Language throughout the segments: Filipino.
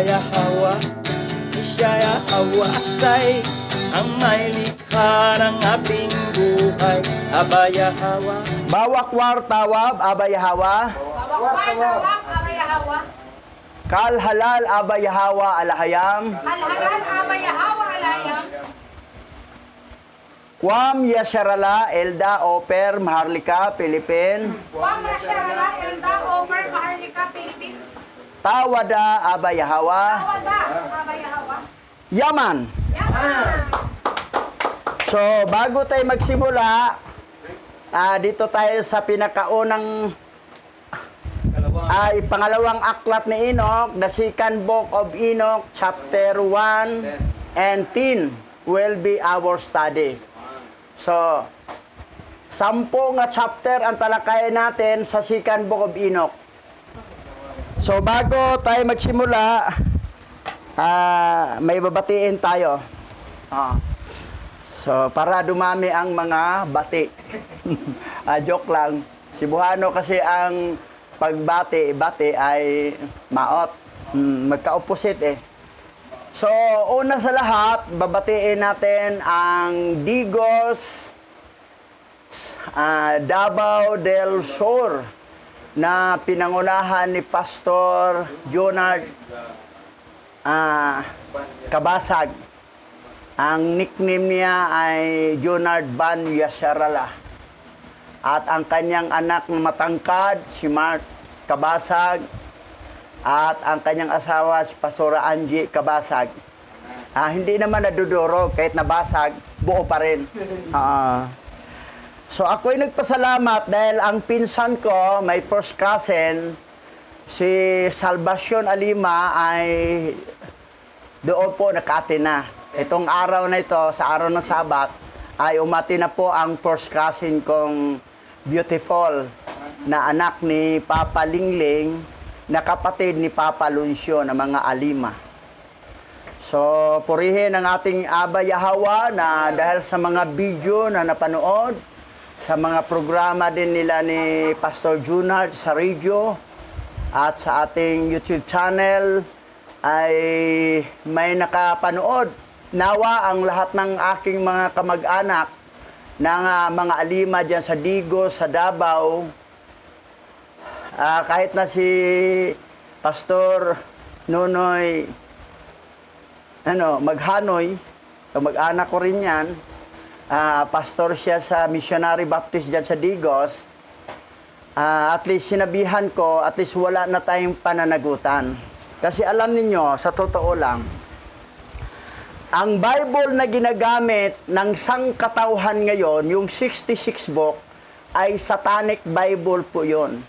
Yahawa, siya Yahawasay, ang may likha ng ating buhay. Aba Yahawa. Bawak war tawab, Aba Yahawa. Kal halal, Aba Yahawa alahayam. Kwam Yasharala, Elda, Oper, Maharlika, Philippine. Tawada, Aba Yahawa. Yaman. So, bago tayo magsimula, dito tayo sa pinakaunang pangalawang aklat ni Enoch, the second book of Enoch, chapter 1 and 10 will be our study. So, 10 nga chapter ang talakayan natin sa second book of Enoch. So, bago tayo magsimula, may babatiin tayo. So, para dumami ang mga bati. Joke lang. Cebuano kasi ang pagbati ay maot. Magka-opposite eh. So, una sa lahat, babatiin natin ang Digos Davao del Sur na pinangunahan ni Pastor Jonard Kabasag. Ang nickname niya ay Jonard Van Yasharala. At ang kanyang anak na matangkad, si Mark Kabasag. At ang kanyang asawa, si Pastora Angie Kabasag. Hindi naman naduduro, kahit nabasag, buo pa rin. So ako'y nagpasalamat dahil ang pinsan ko, my first cousin, si Salvacion Alima ay doon po nakati na. Itong araw na ito, sa araw ng Sabat, ay umati na po ang first cousin kong beautiful na anak ni Papa Lingling, na kapatid ni Papa Lucio na mga Alima. So, purihin ang ating Aba Yahawa na dahil sa mga video na napanood, sa mga programa din nila ni Pastor Junard sa radio at sa ating YouTube channel ay may nakapanood. Nawa ang lahat ng aking mga kamag-anak ng mga Alima dyan sa Digos, sa Davao, kahit na si Pastor Nonoy Maghanoy, mag-anak ko rin yan, pastor siya sa Missionary Baptist dyan sa Digos, at least sinabihan ko, at least wala na tayong pananagutan. Kasi alam niyo sa totoo lang, ang Bible na ginagamit ng sangkatauhan ngayon, yung 66 book, ay Satanic Bible po yun.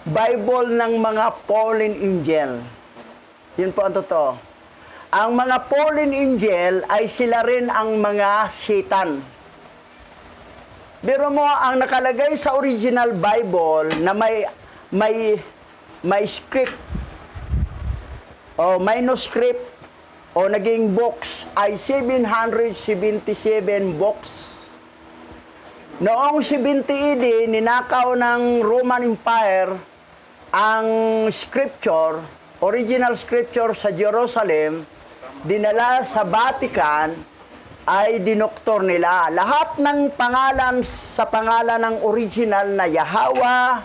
Bible ng mga fallen angel. Yun po ang totoo. Ang mga fallen angel ay sila rin ang mga Satan. Pero mo, ang nakalagay sa original Bible na may script o manuscript o naging books ay 777 books. Noong 70 AD, ninakaw ng Roman Empire ang scripture, original scripture sa Jerusalem, dinala sa Vatican, ay dinoktor nila. Lahat ng pangalan sa pangalan ng original na Yahweh,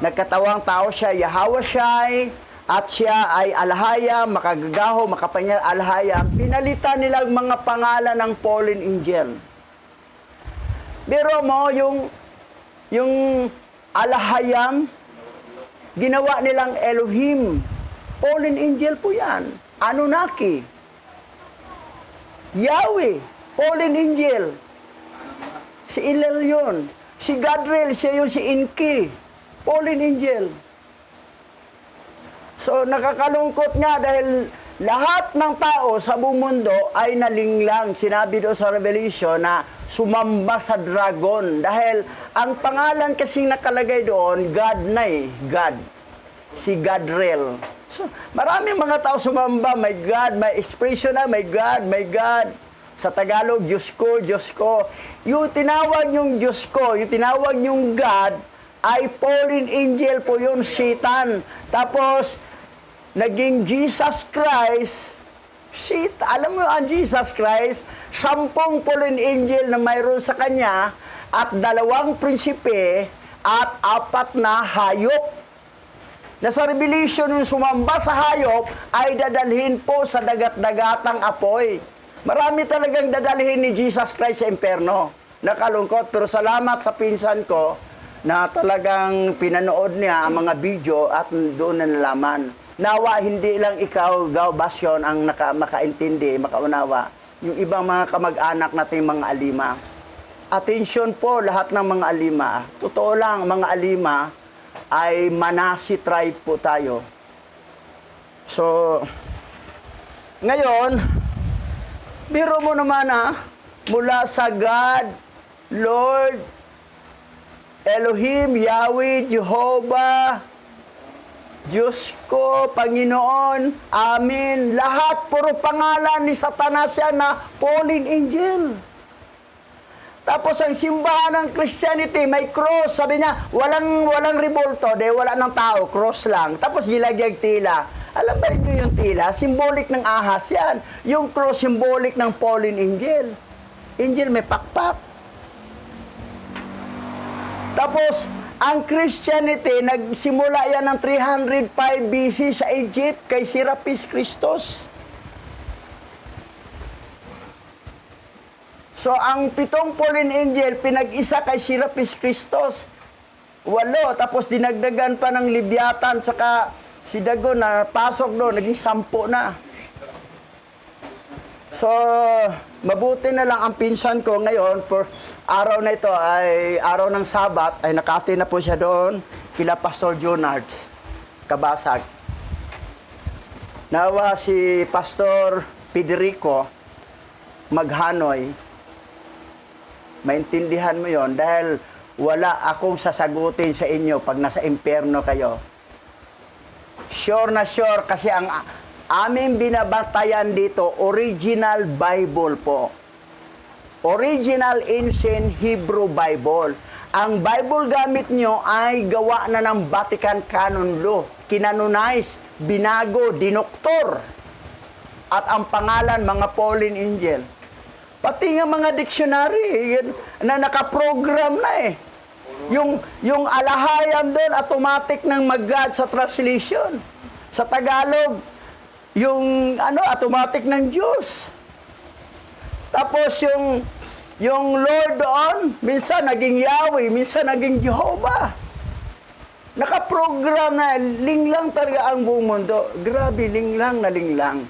nagkatawang tao siya, Yahawashai, at siya ay Alhaya, makagagaho, makapanyal, Alhaya. Pinalitan nilang mga pangalan ng fallen angel. Pero mo, yung Alhayam, ginawa nilang Elohim. Fallen angel po yan. Anunnaki. Yahweh. Fallen angel. Si Ilel yun. Si Gadriel, siya yun si Inki. Fallen angel. So, nakakalungkot nga dahil lahat ng tao sa buong mundo ay nalinglang. Sinabi doon sa Revelation na sumamba sa dragon. Dahil ang pangalan kasing nakalagay doon, God na eh. God. Si Gadriel. So, maraming mga tao sumamba, my God, may expression na, my God, my God. Sa Tagalog, Diyos ko, Diyos ko. Yung tinawag yung Diyos ko, yung tinawag yung God, ay fallen angel po yun, Satan. Tapos, naging Jesus Christ. Shit, alam mo ang Jesus Christ, 10 fallen angel na mayroon sa kanya at 2 prinsipe at 4 na hayop. Na sa Revelation, yung sumamba sa hayop ay dadalhin po sa dagat-dagatang apoy. Marami talagang dadalhin ni Jesus Christ sa impyerno. Nakalungkot, pero salamat sa pinsan ko na talagang pinanood niya ang mga video at doon na nalaman. Nawa, hindi lang ikaw, Gao Basyon, ang makaintindi, makaunawa. Yung ibang mga kamag-anak nating mga alima. Atensyon po lahat ng mga alima. Totoo lang, mga alima ay Manasi tribe po tayo. So, ngayon, biro mo naman mula sa God, Lord, Elohim, Yahweh, Jehovah, Diyos ko, Panginoon, Amin, lahat puro pangalan ni Satanas yan na fallen angel. Tapos ang simbahan ng Christianity, may cross. Sabi niya, walang revolto, wala ng tao, cross lang. Tapos gilagyag tila. Alam ba niyo yung tila? Symbolic ng ahas yan. Yung cross, symbolic ng fallen angel. Angel may pakpak. Tapos, ang Christianity, nagsimula yan ng 305 BC sa Egypt kay Serapis Christos. So, ang 7 fallen angel, pinag-isa kay Serapis Christos. 8, tapos dinagdagan pa ng Leviathan, saka si Dagon na pasok doon, naging 10 na. So, mabuti na lang ang pinsan ko ngayon, for araw na ito ay araw ng Sabat, ay nakati na po siya doon, kila Pastor Jonard, Kabasag. Nawa si Pastor Federico Maghanoy, maintindihan mo yon dahil wala akong sasagutin sa inyo pag nasa impyerno kayo. Sure na sure kasi ang aming binabatayan dito, original Bible po. Original Ancient Hebrew Bible. Ang Bible gamit nyo ay gawa na ng Vatican Canon Law. Kinanonize, binago, dinoktor. At ang pangalan, mga fallen angel. Pati nga mga dictionary na nakaprogram na eh. Yung alahayam doon, automatic ng mag-God sa translation. Sa Tagalog, yung automatic ng Diyos. Tapos yung Lord doon, minsan naging Yahweh, minsan naging Jehovah. Nakaprogram na, linglang talaga ang buong mundo. Grabe, linglang na linglang.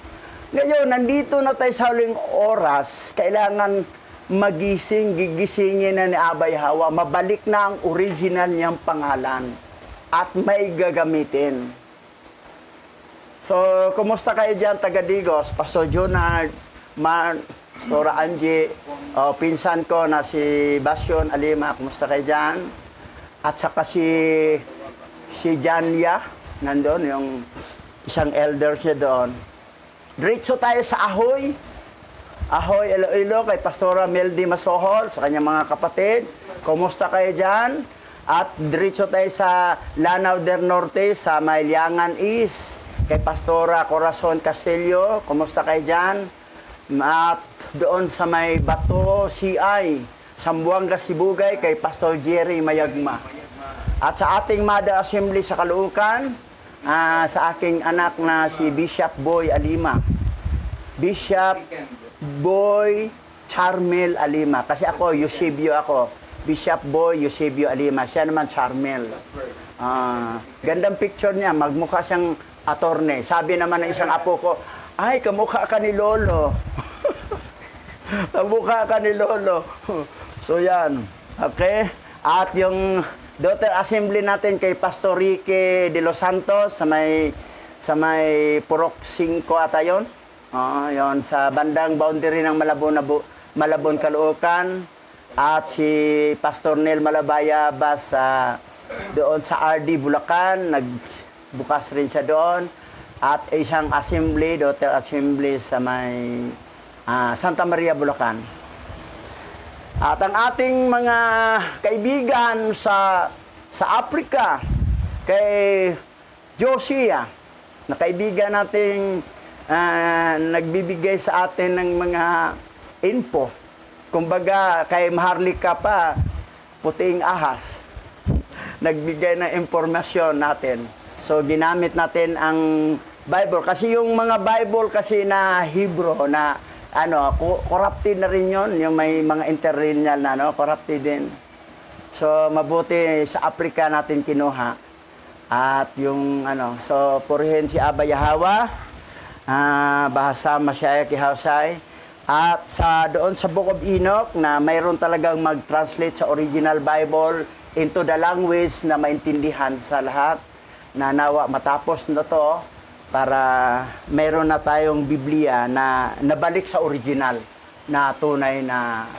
Ngayon, nandito na tayo sa huling oras, kailangan magising, gigisingin na ni Abay Hawa, mabalik na ang original niyang pangalan at may gagamitin. So, kumusta kayo dyan, taga Digos? Pastor Jonard, Pastora Angie, pinsan ko na si Basyon Alima, kumusta kayo dyan? At saka si Jania, nandun, yung isang elder siya doon. Diretso tayo sa Ahoy. Ahoy, Iloilo, kay Pastora Meldy Masohol, sa kanyang mga kapatid. Kumusta kayo dyan? At diretso tayo sa Lanao del Norte, sa Mailiangan East, kay Pastora Corazon Castillo. Kumusta kayo dyan? At doon sa may Bato, CI, Sambuanga, Sibugay, kay Pastor Jerry Mayagma. At sa ating Mother Assembly sa Caloocan, sa aking anak na si Bishop Boy Alima. Bishop Boy Charmel Alima. Kasi ako, Eusebio ako. Bishop Boy Eusebio Alima. Siya naman Charmel. Gandang picture niya. Magmukha siyang attorney. Sabi naman ng isang apo ko, ay, kamukha ka ni Lolo. Kamukha ka ni Lolo. So, yan. Okay? At yung Daughter Assembly natin kay Pastor Ricky de los Santos sa may Purok 5 ata yun. Yun, sa bandang boundary ng Malabon, Caloocan. At si Pastor Nel Malabaya doon sa RD Bulacan, nagbukas rin siya doon. At isang assembly, Daughter Assembly sa may Santa Maria, Bulacan. At ang ating mga kaibigan sa Africa, kay Josiah, na kaibigan nating nagbibigay sa atin ng mga info. Kumbaga, kay Maharlika pa, puting ahas. Nagbigay ng impormasyon natin. So, ginamit natin ang Bible. Kasi yung mga Bible kasi na Hebrew na corrupted na rin yun. Yung may mga interlineal na corrupted din. So, mabuti sa Africa natin kinuha. At yung so, purihin si Abba Yahweh, bahasa Masyaya Kihausay. At doon sa Book of Enoch na mayroon talagang mag-translate sa original Bible into the language na maintindihan sa lahat. Na nawa matapos na to para mayroon na tayong Biblia na nabalik sa original na tunay na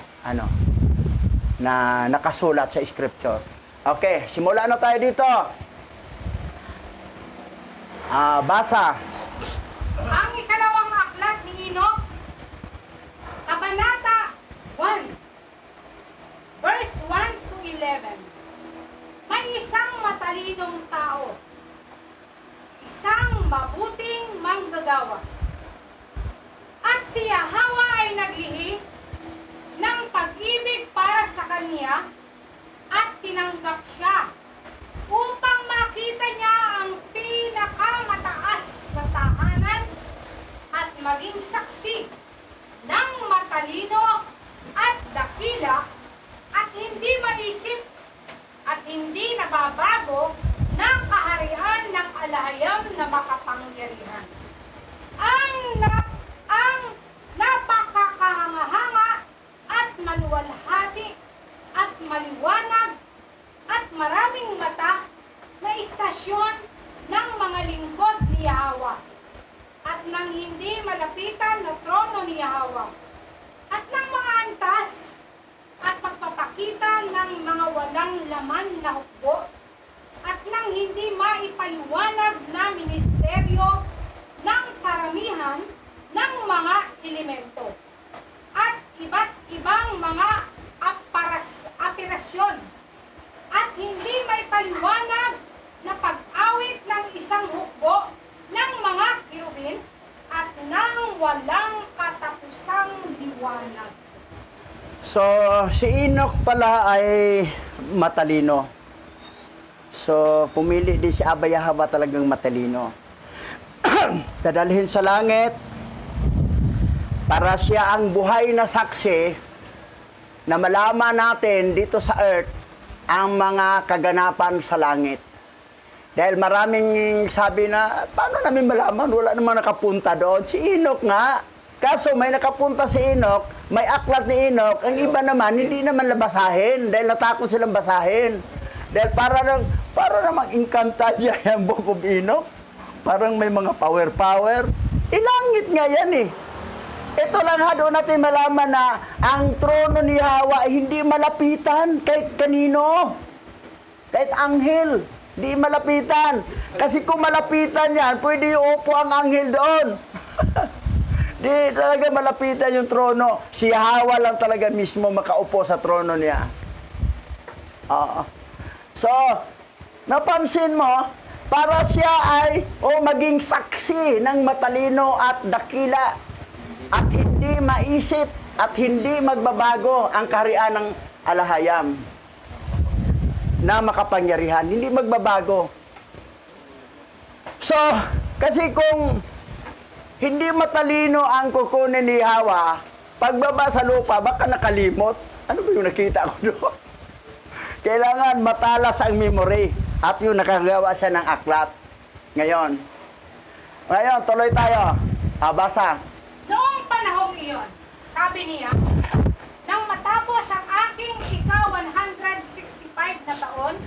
na nakasulat sa scripture. Okay, simula na tayo dito. Basa. Ang ikalawang aklat ni Enoch, Kabanata 1, verse 1 to 11. May isang matalinong tao, isang mabuting manggagawa. At si Yahweh ay naglihi ng pag-ibig para sa kanya at tinanggap siya upang makita niya ang pinakamataas na tahanan at maging saksi ng matalino at dakila at hindi maisip at hindi nababago na kaharian ng alahayam na makapangyarihan. Ang napakakahanga-hanga at maluwalhati at maliwanag at maraming mata na istasyon ng mga lingkod ni Yahweh at ng hindi malapitan na trono ni Yahweh at ng mga antas at pagpapakita ng mga walang laman na hukbo at ng hindi maipaliwanag na ministeryo ng karamihan ng mga elemento at iba't ibang mga operasyon at hindi may paliwanag na pag-awit ng isang hukbo ng mga kirubin at ng walang katapusang liwanag. So, si Enoch pala ay matalino. So, pumili din si Abba Yahweh talagang matalino. Dadalhin sa langit para siya ang buhay na saksi na malaman natin dito sa earth ang mga kaganapan sa langit. Dahil maraming sabi na, paano namin malaman? Wala namang nakapunta doon. Si Enoch nga. Kaso may nakapunta si Enoch, may aklat ni Enoch. Ang iba naman, hindi naman nabasahin dahil natakot silang basahin. Dahil para namang inkantadya yung Book of Enoch. Parang may mga power. Ilangit nga yan eh. Ito lang doon natin malaman na ang trono ni Yahweh ay hindi malapitan kahit kanino. Kahit anghel, hindi malapitan. Kasi kung malapitan yan, pwede upo ang anghel doon. Di talaga malapitan yung trono. Si Yahweh lang talaga mismo makaupo sa trono niya. So, napansin mo, para siya ay maging saksi ng matalino at dakila at hindi maisip at hindi magbabago ang kaharian ng alahayam na makapangyarihan. Hindi magbabago. So, kasi kung hindi matalino ang kukunin ni Yahweh, pagbaba sa lupa, baka nakalimot. Ano ba yung nakita ko doon? Kailangan matalas ang memory. At yung nakagawa siya ng aklat. Ngayon, tuloy tayo. Basa. Noong panahong iyon, sabi niya, nang matapos ang aking ika-165 na taon,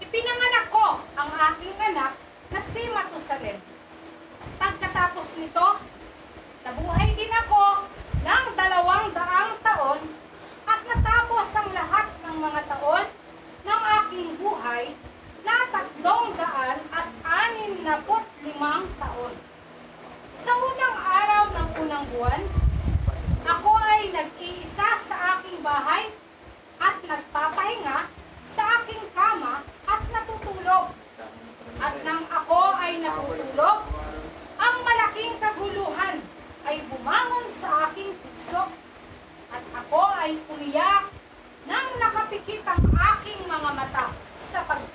ipinanganak ko ang aking anak na si Matusalem. Pagkatapos nito, nabuhay din ako ng 200 taon at natapos ang lahat ng mga taon ng aking buhay na 365 taon. Sa unang araw ng unang buwan, ako ay nag-iisa sa aking bahay at nagpapahinga sa aking kama at natutulog. At nang ako ay natutulog,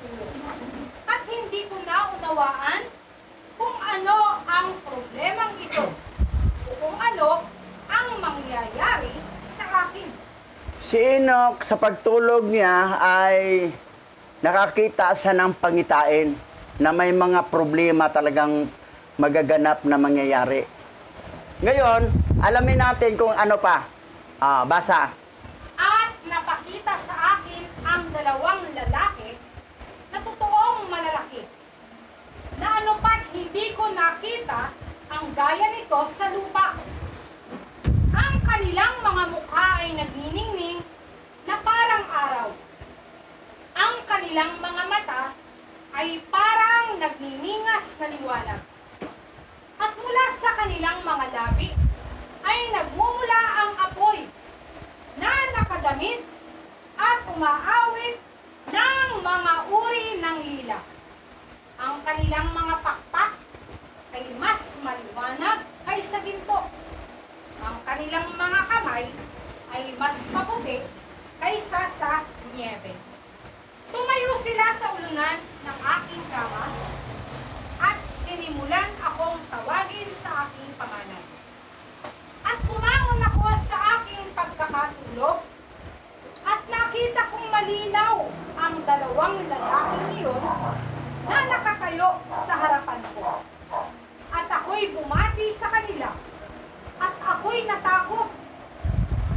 ulo. At hindi ko naunawaan kung ano ang problemang ito o kung ano ang mangyayari sa akin. Si Enoch, sa pagtulog niya ay nakakita siya ng pangitain na may mga problema talagang magaganap na mangyayari. Ngayon, alamin natin kung ano pa. Basa. At napakita sa akin ang dalawang lalaki na totoong malalaki, na ano pa't hindi ko nakita ang gaya nito sa lupa. Ang kanilang mga mukha ay nagniningning na parang araw. Ang kanilang mga mata ay parang nagniningas na liwanag. At mula sa kanilang mga labi ay nagmumula ang apoy na nakadamit at umaawit ng mga uri ng lila. Ang kanilang mga pakpak ay mas maliwanag kaysa ginto. Ang kanilang mga kamay ay mas maputi kaysa sa niebe. Tumayo sila sa ulunan ng aking kama at sinimulan akong tawagin sa aking pangalan. At pumangon ako sa aking pagkakatulog at nakita kong malinaw ang dalawang lalaking iyon na nakatayo sa harapan ko. At ako'y bumati sa kanila at ako'y natakot.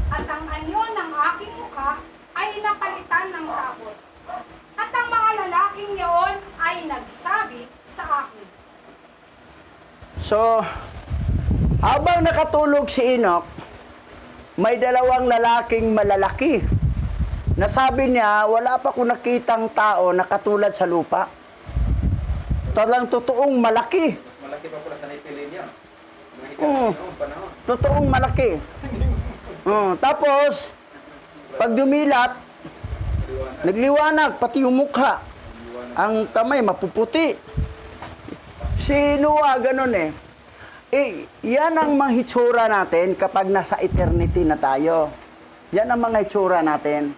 At ang anyo ng aking mukha ay napalitan ng takot. At ang mga lalaking iyon ay nagsabi sa akin. So, habang nakatulog si Enoch, may dalawang lalaking malalaki. Nasabi niya, wala pa ko nakitang tao na katulad sa lupa. Talagang totoong malaki. Malaki pa pala sa naipili niya. Oo. Totoong malaki. Tapos, pag dumilat, nagliwanag, pati yung mukha. Ang kamay, mapuputi. Si Noah, ganun eh. Yan ang mga hitsura natin kapag nasa eternity na tayo. Yan ang mga hitsura natin.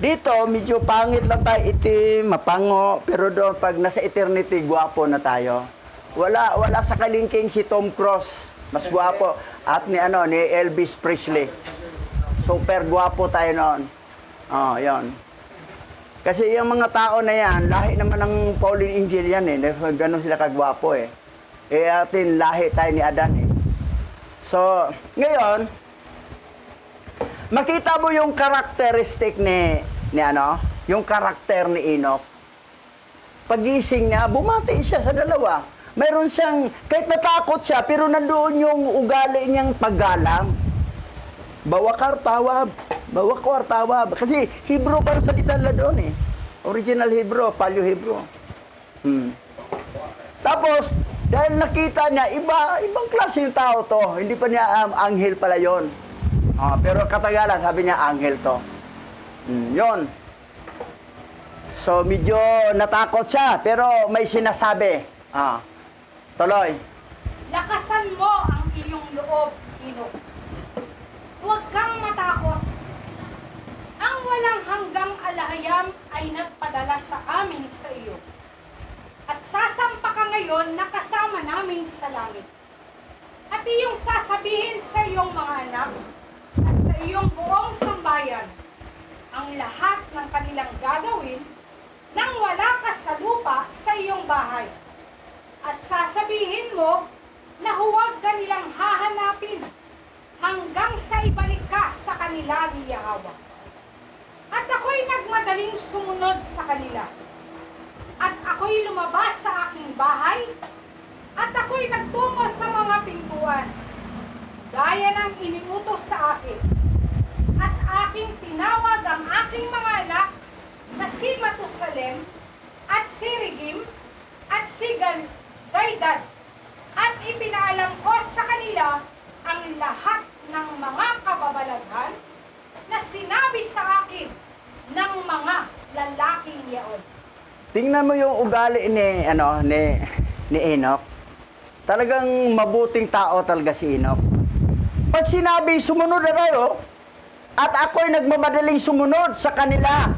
Dito, medyo pangit lang tayo, itim, mapango, pero doon, pag nasa eternity, gwapo na tayo. Wala sa kalingking si Tom Cruise, mas gwapo. At ni Elvis Presley. Super gwapo tayo noon. Yon. Kasi yung mga tao na yan, lahi naman ng Pauline Angel yan eh. Ganon sila kagwapo eh. Atin, lahi tayo ni Adan eh. So, ngayon, makita mo yung karakteristik yung karakter ni Enoch. Pagising niya, bumati siya sa dalawa. Mayroon siyang, kahit natakot siya, pero nandoon yung ugali niyang paggalang. Bawakar tawab. Kasi Hebrew parang salita nila doon eh. Original Hebrew, Paleo Hebrew. Tapos, dahil nakita niya, ibang klase yung tao to. Hindi pa niya anghel pala yon. Pero katagalan, sabi niya, anghel to. Yon. So, medyo natakot siya, pero may sinasabi. Tuloy. Lakasan mo ang iyong loob, Enoch. Huwag kang matakot. Ang walang hanggang alahayam ay nagpadala sa amin sa iyo. At sasampa ka ngayon na kasama namin sa langit. At iyong sasabihin sa iyong mga anak at sa iyong buong sambayan ang lahat ng kanilang gagawin nang wala ka sa lupa sa iyong bahay. At sasabihin mo na huwag ka nilang hahanapin hanggang sa ibalik ka sa kanila ni Yahweh. At ako'y nagmadaling sumunod sa kanila. At ako'y lumabas sa aking bahay. At ako'y nagtungo sa mga pintuan, gaya ng iniutos sa akin. At aking tinawag ang aking mga anak na si Matusalem, at si Regim, at si Gaydad. At ipinaalam ko sa kanila ang lahat ng mga kababalaghan na sinabi sa akin ng mga lalaking yaon. Tingnan mo yung ugali ni Enoch. Talagang mabuting tao talaga si Enoch. Pag sinabi, sumunod na tayo, at ako'y nagmamadaling sumunod sa kanila.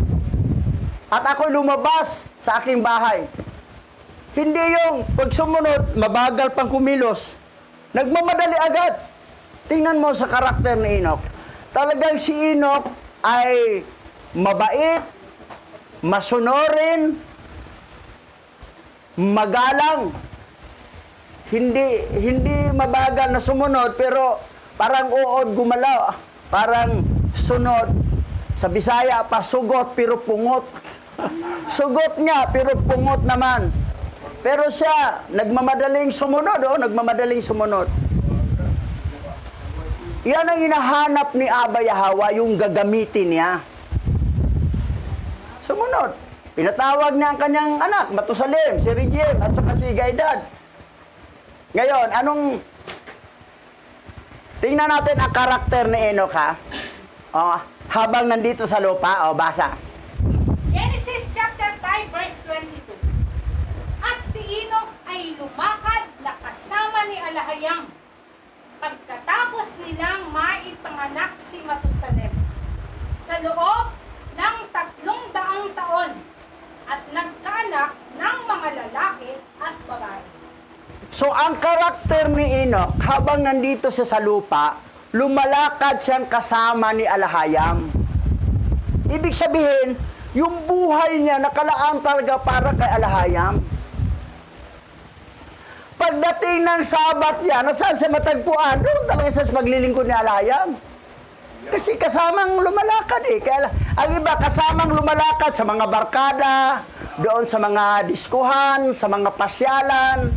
at ako'y lumabas sa aking bahay. Hindi yung pag sumunod, mabagal pang kumilos. Nagmamadali agad. Tingnan mo sa karakter ni Enoch. Talagang si Enoch ay mabait, masunurin, magalang. Hindi mabagal na sumunod, pero parang uod gumalaw. Parang sunod. Sa Bisaya pa, sugot pero pungot. Sugot nga pero pungot naman. Pero siya, nagmamadaling sumunod, nagmamadaling sumunod. Yan ang hinahanap ni Abba Yahweh, yung gagamitin niya. Sumunod. Pinatawag niya ang kanyang anak, Matusalem, si Regem, at saka si Gaydad. Ngayon, tingnan natin ang karakter ni Enoch, ha? Habang nandito sa lupa, basa. Genesis chapter 5 verse 22. At si Enoch ay lumakad na kasama ni Alahayam pagkatapos nilang maipanganak si Matusalem sa loob ng 300 taon at nagkaanak ng mga lalaki at babae. So, ang karakter ni Enoch, habang nandito siya sa lupa, lumalakad siyang kasama ni Alahayam. Ibig sabihin, yung buhay niya nakalaan talaga para kay Alahayam. Pagdating ng Sabat niya, nasaan siya matagpuan? Doon talaga siya sa paglilingkod ni Alahayam. Kasi kasamang lumalakad eh. Kaya, ang iba kasamang lumalakad sa mga barkada, doon sa mga diskuhan, sa mga pasyalan,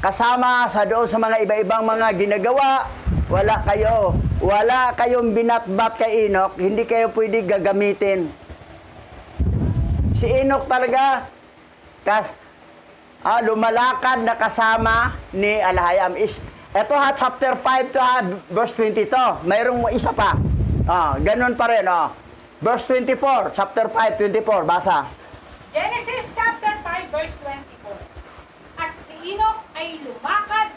kasama sa doon sa mga iba-ibang mga ginagawa. Wala kayong binatbat kay Enoch, hindi kayo pwede gagamitin. Si Enoch talaga, lumalakad na kasama ni Alahayam. Ito chapter 5 to verse 20 to. Mayroong isa pa. Ganun pa rin. Verse 24, chapter 5, 24, basa. Genesis chapter 5 verse 24. At si Enoch ay lumakad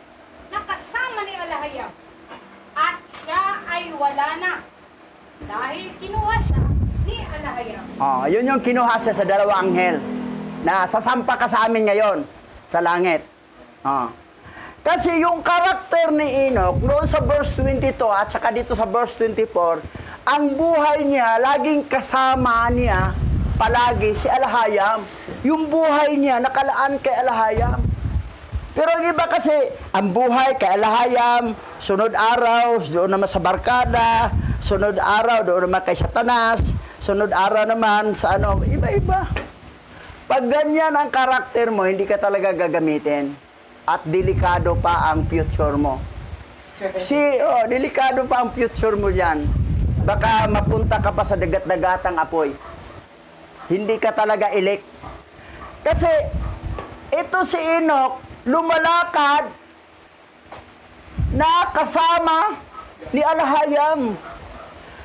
na kasama ni Alahayam. At siya ay wala na dahil kinuha siya ni Alahayam. Yun yung kinuha siya sa dalawang anghel na sasampa ka sa amin ngayon sa langit. Kasi yung karakter ni Enoch noon sa verse 22 at saka dito sa verse 24, ang buhay niya, laging kasama niya palagi si Alahayam. Yung buhay niya nakalaan kay Alahayam. Pero ang iba kasi, ang buhay kay Alahayam, sunod araw, doon naman sa barkada, sunod araw, doon naman kay Satanas, sunod araw naman sa iba-iba. Pag ganyan ang karakter mo, hindi ka talaga gagamitin. At delikado pa ang future mo. Delikado pa ang future mo dyan. Baka mapunta ka pa sa dagat-dagatang apoy. Hindi ka talaga elect. Kasi, ito si Enoch, lumalakad na kasama ni Alahayam.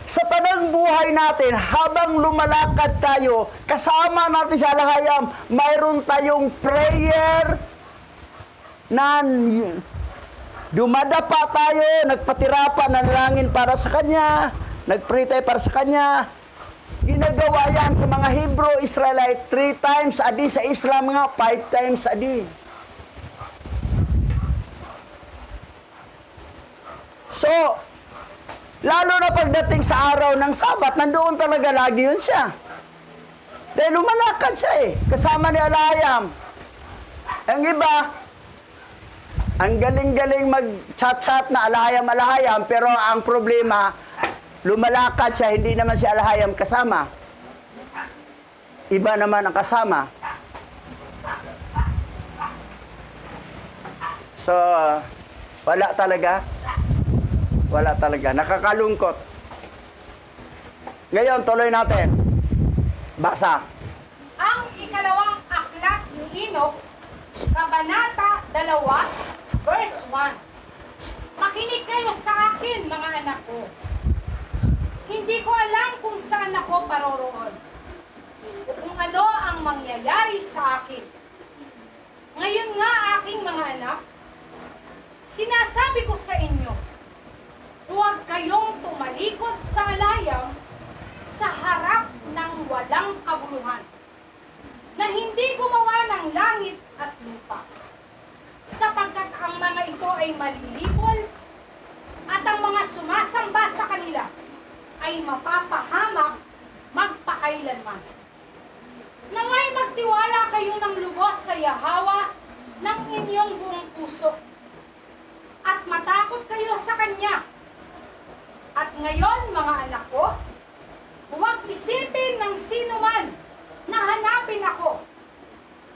Sa tanang buhay natin, habang lumalakad tayo, kasama natin si Alahayam, mayroon tayong prayer na dumadapa tayo, nagpatirapan ng langin para sa Kanya, nagpray tayo para sa Kanya. Ginagawa yan sa mga Hebrew Israelite 3 times a day, sa Islam nga 5 times a day. So, lalo na pagdating sa araw ng Sabat, nandoon talaga lagi yun siya. Dahil lumalakad siya kasama ni Alahayam. Ang iba, ang galing-galing mag-chat-chat na Alahayam, pero ang problema, lumalakad siya, hindi naman si Alahayam kasama. Iba naman ang kasama. So, wala talaga. Wala talaga. Nakakalungkot. Ngayon, tuloy natin. Basa. Ang ikalawang aklat ni Enoch, Kabanata 2, verse 1. Makinig kayo sa akin, mga anak ko. Hindi ko alam kung saan ako paroroon o kung ano ang mangyayari sa akin. Ngayon nga, aking mga anak, sinasabi ko sa inyo, huwag kayong tumalikod sa alayam sa harap ng walang kabuluhan. makabuluhan na hindi gumawa ng langit at lupa, sapagkat ang mga ito ay malilipol at ang mga sumasamba sa kanila ay mapapahamak magpakailanman. Naway magtiwala kayo ng lubos sa Yahawa ng inyong buong puso at matakot kayo sa Kanya. At ngayon, mga anak ko, huwag isipin ng sino man na hanapin ako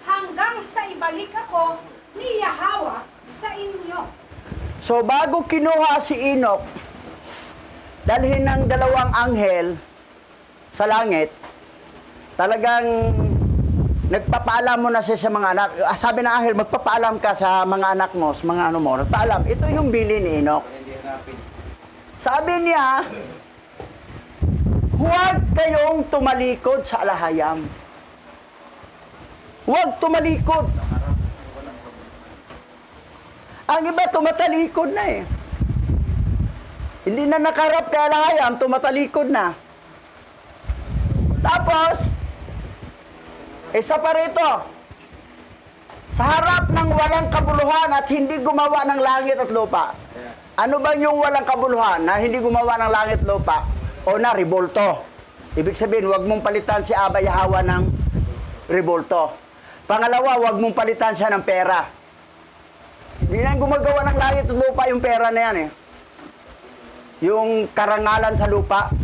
hanggang sa ibalik ako ni Yahawa sa inyo. So bago kinuha si Enoch, dalhin ng dalawang anghel sa langit, talagang nagpapaalam mo na siya sa mga anak. Sabi ng anghel, magpapaalam ka sa mga anak mo, sa mga ano mo. Nagpaalam, ito yung bili ni Enoch. Hindi hanapin. Sabi niya, huwag kayong tumalikod sa alahayam. Huwag tumalikod. Ang iba tumatalikod na eh. Hindi na nakarap kay alahayam, tumatalikod na. Tapos, isa pa rito, sa harap ng walang kabuluhan at hindi gumawa ng langit at lupa. Ano ba yung walang kabuluhan na hindi gumawa ng langit at lupa? O na, rebolto. Ibig sabihin, huwag mong palitan si Aba Yahawa ng rebolto. Pangalawa, huwag mong palitan siya ng pera. Hindi na gumagawa ng langit at lupa yung pera na yan eh. Yung karangalan sa lupa,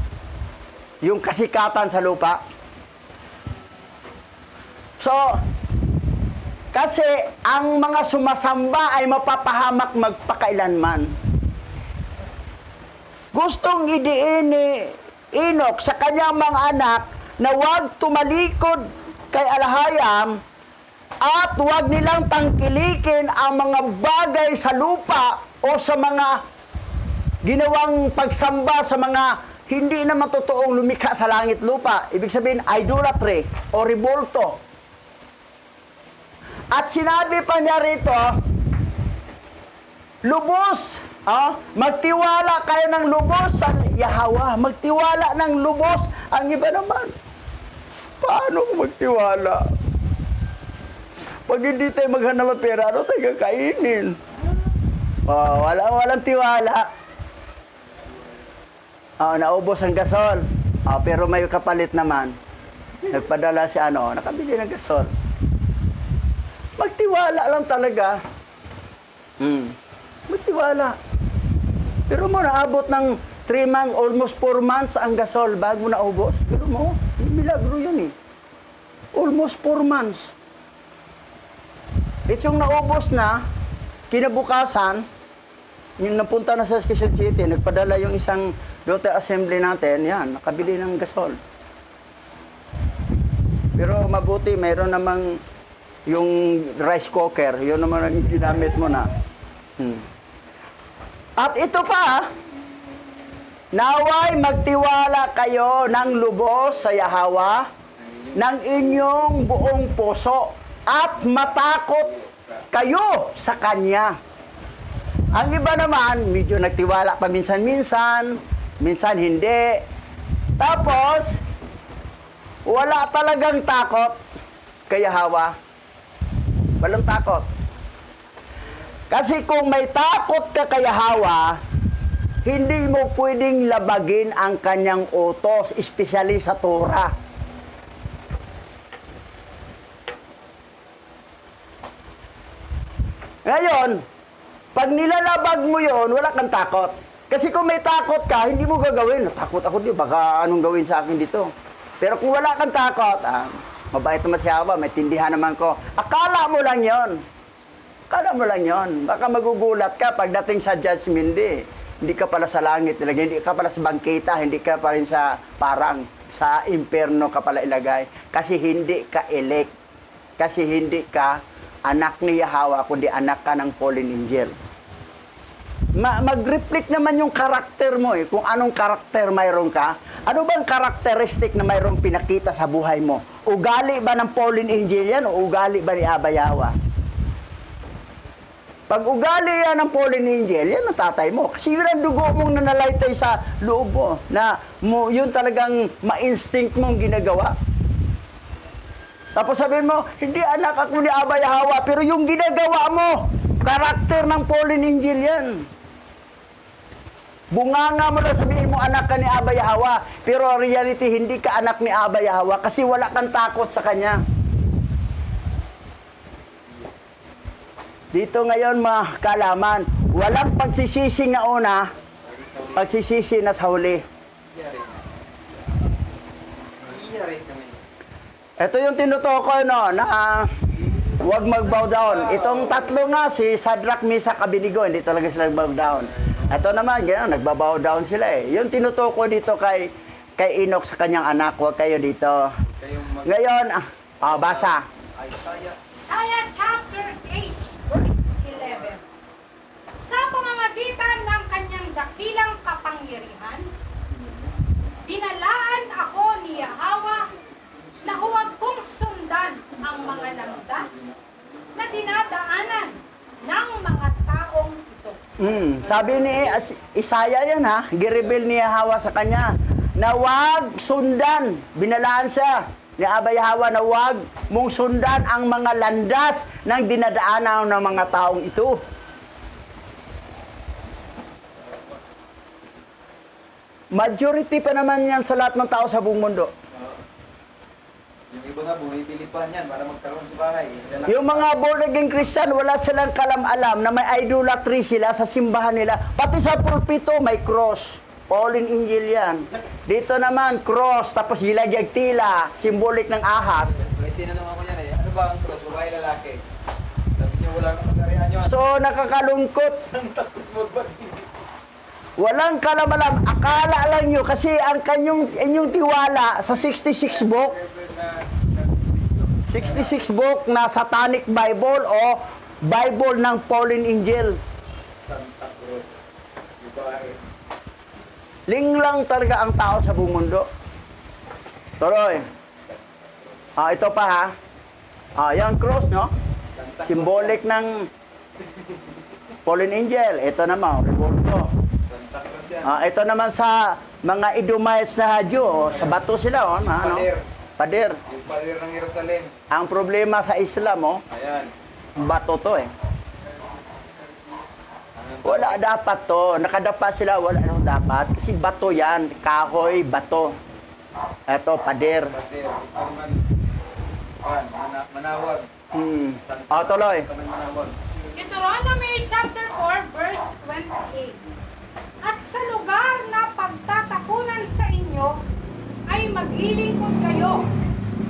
yung kasikatan sa lupa. So, kasi ang mga sumasamba ay mapapahamak magpakailanman. Gustong idiin ni Enoch sa kanyang mga anak na huwag tumalikod kay alahayam at huwag nilang tangkilikin ang mga bagay sa lupa o sa mga ginawang pagsamba sa mga hindi naman totoong lumikha sa langit lupa. Ibig sabihin, idolatry o rebolto. At sinabi pa niya rito, lubos, magtiwala kayo ng lubos sa Yahawa. Magtiwala ng lubos. Ang iba naman, paano magtiwala? Pag hindi tayo maghanap ng pera, ano tayo kakainin? Walang tiwala. Naubos ang gasol. Pero may kapalit naman. Nagpadala si nakabili ng gasol. Magtiwala lang talaga. Magtiwala. Pero mo naabot ng 3 months, almost 4 months ang gasol bago naubos. Pero mo, milagro yun eh. Almost 4 months. It's yung naubos na, kinabukasan, yung napunta na sa Quezon City, nagpadala yung isang daughter assembly natin, yan, nakabili ng gasol. Pero mabuti, mayroon namang yung rice cooker, yun naman ang ginamit mo na. At ito pa, naway magtiwala kayo ng lubos sa Yahawa ng inyong buong puso at matakot kayo sa Kanya. Ang iba naman, medyo nagtiwala pa minsan-minsan, minsan hindi. Tapos, wala talagang takot kay Yahawa. Walang takot. Kasi kung may takot ka kay Yahawa, hindi mo pwedeng labagin ang kanyang utos, especially sa Torah. Ngayon, pag nilalabag mo yon, wala kang takot. Kasi kung may takot ka, hindi mo gagawin. Natakot ako dito, baka anong gawin sa akin dito. Pero kung wala kang takot, mabait naman si Yahawa, may tindihan naman ko. Akala mo lang yon. Akala mo lang yon. Baka magugulat ka pagdating sa judgment day. Hindi ka pala sa langit ilagay, hindi ka pala sa bangkita, hindi ka pa rin sa parang, sa impyerno ka pala ilagay. Kasi hindi ka elect. Kasi hindi ka anak ni Yahawa, kundi anak ka ng fallen angel. Mag-reflect naman yung karakter mo eh, kung anong karakter mayroon ka. Ano bang karakteristik na mayroong pinakita sa buhay mo? Ugali ba ng fallen angel yan o ugali ba ni Aba Yahawa? Pag ugali yan ng fallen angel, yan ang tatay mo. Kasi yun ang dugo mong nanalaitay sa loob mo, na yun talagang ma-instinct mong ginagawa. Tapos sabihin mo, hindi anak ako ni Abba Yahweh, pero yung ginagawa mo, karakter ng fallen angel yan. Bunganga mo lang sabihin mo anak ka ni Abba Yahweh, pero reality hindi ka anak ni Abba Yahweh kasi wala kang takot sa kanya. Dito ngayon mga kaalaman, walang pagsisisi na una, pagsisisi na sa huli. Iyari kami. Ito yung tinutukoy no, na huwag mag-bow down. Itong tatlo nga, si Shadrach, Meshach, Abednego, hindi talaga sila mag-bow down. Ito naman, gano'n, nagbabow down sila eh. Yung tinutukoy dito kay Enoch sa kanyang anak, huwag kayo dito. Ngayon, basa. Isaiah. Isaiah chapter 8, verse 11. Sa pamamagitan ng kanyang dakilang kapangyarihan, binalaan ako ni Yahweh na huwag kong sundan ang mga landas na dinadaanan ng mga taong ito. Sabi ni Isaiah yan ha, gireveal ni Yahweh sa kanya, na huwag sundan, binalaan siya ni Abba Yahweh na huwag mong sundan ang mga landas ng dinadaanan ng mga taong ito. Majority pa naman yan sa lahat ng tao sa buong mundo. Yung iba nga, bumibili pa niyan para magkaroon sa bahay. Yung mga born again Christian, wala silang kalam-alam na may idolatry sila sa simbahan nila. Pati sa pulpito, may cross. Fallen angel yan. Dito naman, cross, tapos gilagyag tila, symbolic ng ahas. May tinanong ako yan eh, ano ba ang cross? Babae, lalaki? Sabi niya, wala nang kasarihan yun. So, nakakalungkot. Tapos magbalik. Walang kalam-alam. Akala lang nyo, kasi ang inyong tiwala sa 66 book, 66 book na Satanic Bible o Bible ng Fallen Angel. Santa Cruz. Babae. Linglang talaga ang tao sa buong mundo. Tuloy. Ito pa ha. Yung cross, no? Symbolic ng Fallen Angel. Ito naman, revolto. Santa Cruz yan. Ito naman sa mga Edomites na Hadyo, sa bato sila, ano? Pader. Pader. Yung pader ng Jerusalem. Ang problema sa Islam, Ayan. bato to eh. Wala dapat to. Nakadapa sila, wala nang dapat. Kasi bato yan. Kahoy, bato. Ito, pader. Pader. Ito naman. Manawag. Tuloy. Ito naman manawag. Deuteronomy chapter 4, verse 28. At sa lugar na pagtatapunan sa inyo, ay maglilingkod kayo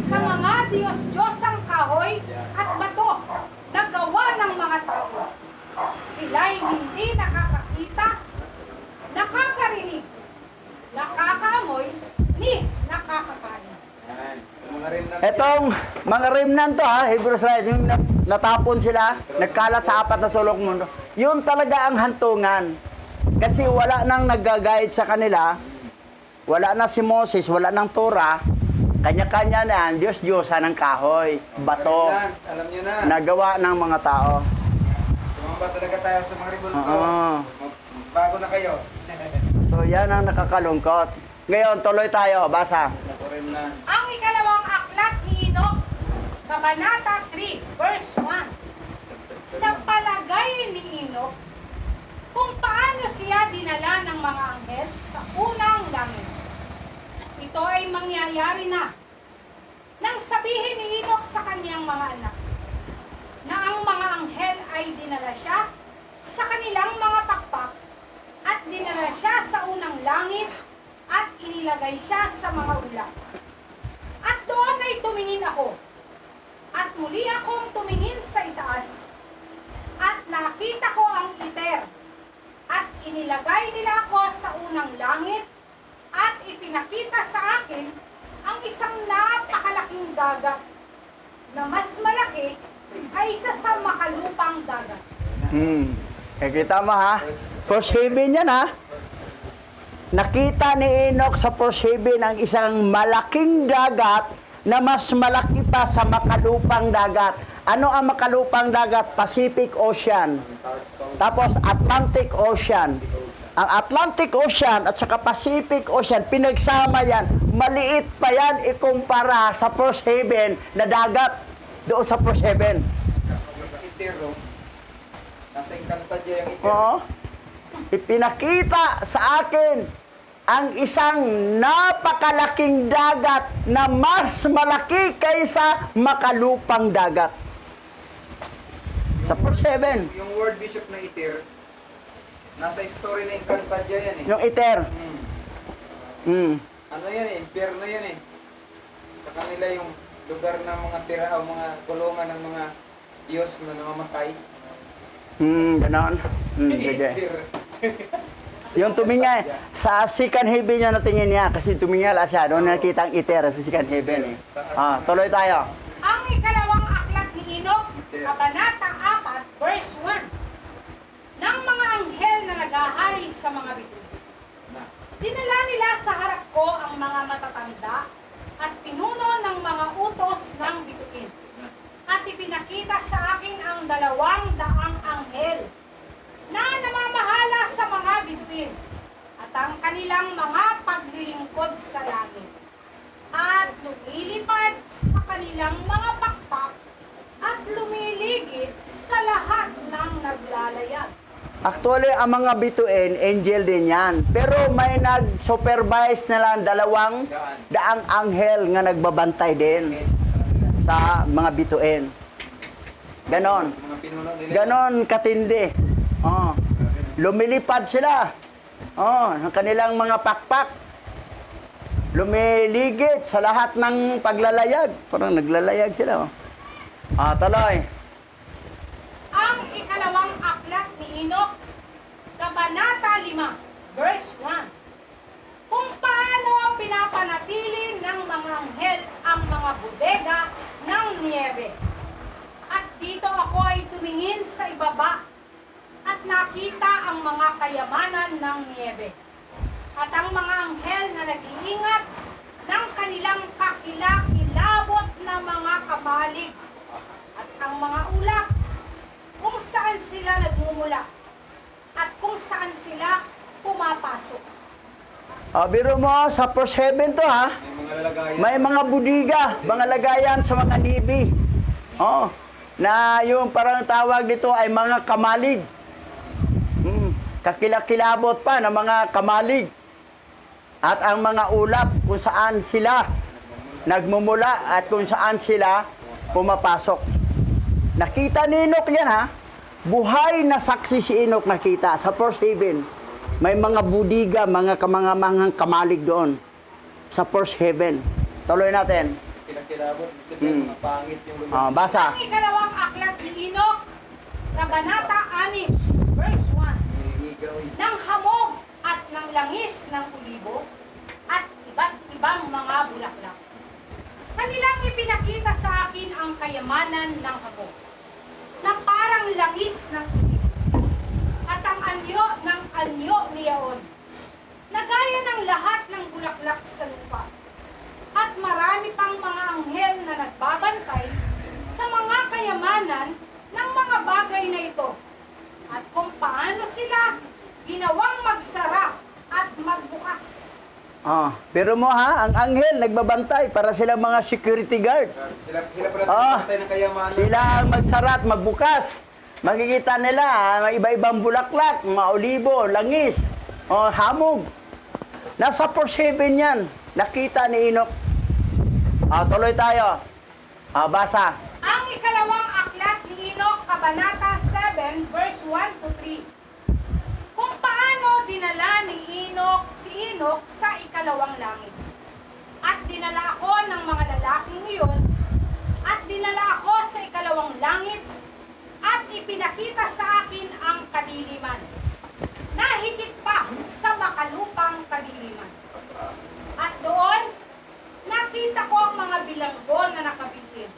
sa mga Diyos-Diyosang kahoy at bato na gawa ng mga tao. Sila'y hindi nakakakita, nakakarinig, nakakaamoy, ni nakakakain. Ayan. Sa mga rin na... Etong mga remnant to ha, Hebrews right, yung natapon sila, nagkalat sa apat na sulok mundo. Yun talaga ang hantungan. Kasi wala nang nag-guide sa kanila, wala na si Moses, wala nang Torah, kanya-kanya na, Diyos-Diyosa ng kahoy, bato, Alam niyo na. nagawa ng mga tao. Sumamba talaga tayo sa mga revolto. Oo. Bago na kayo. So yan ang nakakalungkot. Ngayon, tuloy tayo, basa. Nakurim na. Ang ikalawang aklat ni Enoch, Kabanata 3, verse 1. Sa palagay ni Enoch, kung paano siya dinala ng mga anghel sa unang langit. Ito ay mangyayari na nang sabihin ni Enoch sa kanyang mga anak na ang mga anghel ay dinala siya sa kanilang mga pakpak at dinala siya sa unang langit at inilagay siya sa mga ulap. At doon ay tumingin ako at muli akong tumingin sa itaas at nakita ko ang iter at inilagay nila ako sa unang langit at ipinakita sa akin ang isang napakalaking dagat na mas malaki kaysa sa makalupang dagat. Kita mo ha? First heaven yan ha? Nakita ni Enoch sa first heaven ang isang malaking dagat na mas malaki pa sa makalupang dagat. Ano ang makalupang dagat? Pacific Ocean. Tapos Atlantic Ocean. Ang Atlantic Ocean at saka Pacific Ocean, pinagsama yan. Maliit pa yan ikumpara sa first heaven na dagat doon sa first heaven. Itero. Nasa Encantadia yung itero. Oo. Ipinakita sa akin ang isang napakalaking dagat na mas malaki kaysa makalupang dagat. Sa first heaven. Yung word bishop na iter, nasa story na Encantadia yan eh. Yung iter. Mm. Ano yan eh, impyerno yan eh. Sa kanila yung lugar ng mga tira o mga kulungan ng mga Diyos na namamatay. Ganon. Sige. Yung tuminga, sa second heaven niya natingin niya kasi tumingala siya. Doon nakita ang iter sa second heaven eh. Tuloy tayo. Ang ikalawang aklat ni Enoch, Kabanata 4, verse 1. Ng mga anghel na naghahari sa mga bituin. Dinala nila sa harap ko ang mga matatanda at pinuno ng mga utos ng bituin. At ipinakita sa akin ang 200 anghel na namamahala sa mga bituin at ang kanilang mga paglilingkod sa langit at lumilipad sa kanilang mga pakpak at lumiligid sa lahat ng naglalayag. Actually, ang mga bituin, angel din yan. Pero may nag-supervise na lang 200 anghel nga nagbabantay din sa mga bituin. Ganon. Mga pinuno nila. Ganon katindi. Lumilipad sila. Ang kanilang mga pakpak. Lumiligid sa lahat ng paglalayag. Parang naglalayag sila. Tuloy. Ang ikalawang aklat ni Enoch, Kabanata 5, verse 1. Kung paano pinapanatili ng mga anghel ang mga bodega ng niebe. At dito ako ay tumingin sa ibaba at nakita ang mga kayamanan ng niebe. At ang mga anghel na nag-iingat ng kanilang kakilakilabot na mga kamalig. At ang mga ulap kung saan sila nagmumula at kung saan sila pumapasok. Biro mo, sa first heaven to ha. May mga lalagayan. May mga budiga, mga lagayan sa mga nibi. Na yung parang tawag dito ay mga kamalig. Kakilakilabot pa ng mga kamalig. At ang mga ulap kung saan sila nagmumula at kung saan sila pumapasok. Nakita ni Enoch yan ha. Buhay na saksi si Enoch nakita sa first heaven. May mga budiga, mga kamalig doon sa first heaven. Tuloy natin. Kilakilabot. Sabihin mga pangit yung lugar. Basa. Ang ikalawang aklat ni Enoch, Kabanata 6, verse 1. Niligaw eh. Ng hamog at ng langis ng ulibo at iba't ibang mga bulaklak. Kanilang ipinakita sa akin ang kayamanan ng hamog na parang langis ng ulibo at ang anyo ng anyo niyaon na gaya ng lahat ng bulaklak sa lupa. At marami pang mga anghel na nagbabantay sa mga kayamanan ng mga bagay na ito at kung paano sila ginawang magsara at magbukas. Pero mo ha, ang anghel nagbabantay para sila mga security guard. Sila pala tayo ng kayamanan. Sila ang magsara at magbukas. Makikita nila, may iba-ibang bulaklak, mga olibo, langis, hamog. Nasa first heaven yan. Nakita ni Enoch. Tuloy tayo. Basa. Ang ikalawang aklat ni Enoch, Kabanata 7, verse 1 to 3. Kung paano dinala ni si Enoch sa ikalawang langit. At dinala ako ng mga lalaking iyon, at dinala ako sa ikalawang langit, at ipinakita sa akin ang kadiliman, na higit pa sa makalupang kadiliman. At doon, nakita ko ang mga bilanggo na nakabitin,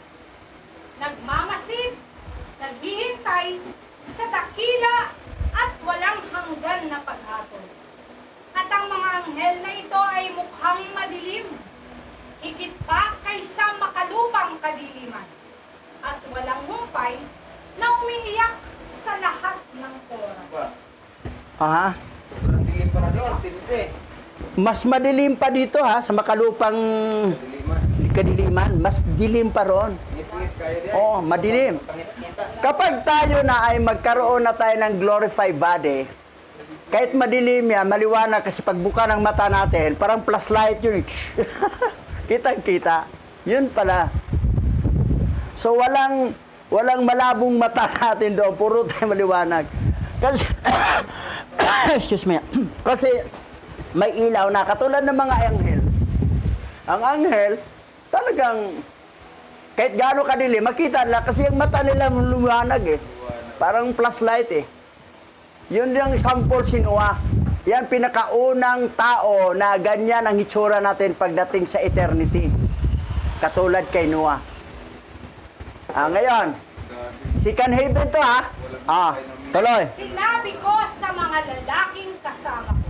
nagmamasid, naghihintay sa dakila at walang hanggan na paghatol. At ang mga anghel na ito ay mukhang madilim, higit pa kaysa makalupang kadiliman, at walang humpay na umiiyak sa lahat ng oras. Sobrang dilim Mas madilim pa dito ha, sa makalupang Kadiliman. kadiliman. Mas dilim pa ron. Ngit-ngit kayo diyan. Oo, madilim. Pangit-ngita. Kapag tayo na ay magkaroon na tayo ng glorified body, kahit madilim yan, maliwanag kasi pagbuka ng mata natin, parang flashlight yun. Kitang-kita. Yun pala. So walang malabong mata natin doon, puro tayo maliwanag. Kasi, excuse me, kasi may ilaw na katulad ng mga anghel. Ang anghel, talagang, kahit gaano kadilim, makita nila kasi yung mata nila lumiwanag eh. Parang flashlight eh. Yun yung sample si Noah. Yan pinakaunang tao na ganyan ang hitsura natin pagdating sa eternity. Katulad kay Noah. Ngayon, second heaven to ha. Tuloy. Sinabi ko sa mga lalaking kasama ko,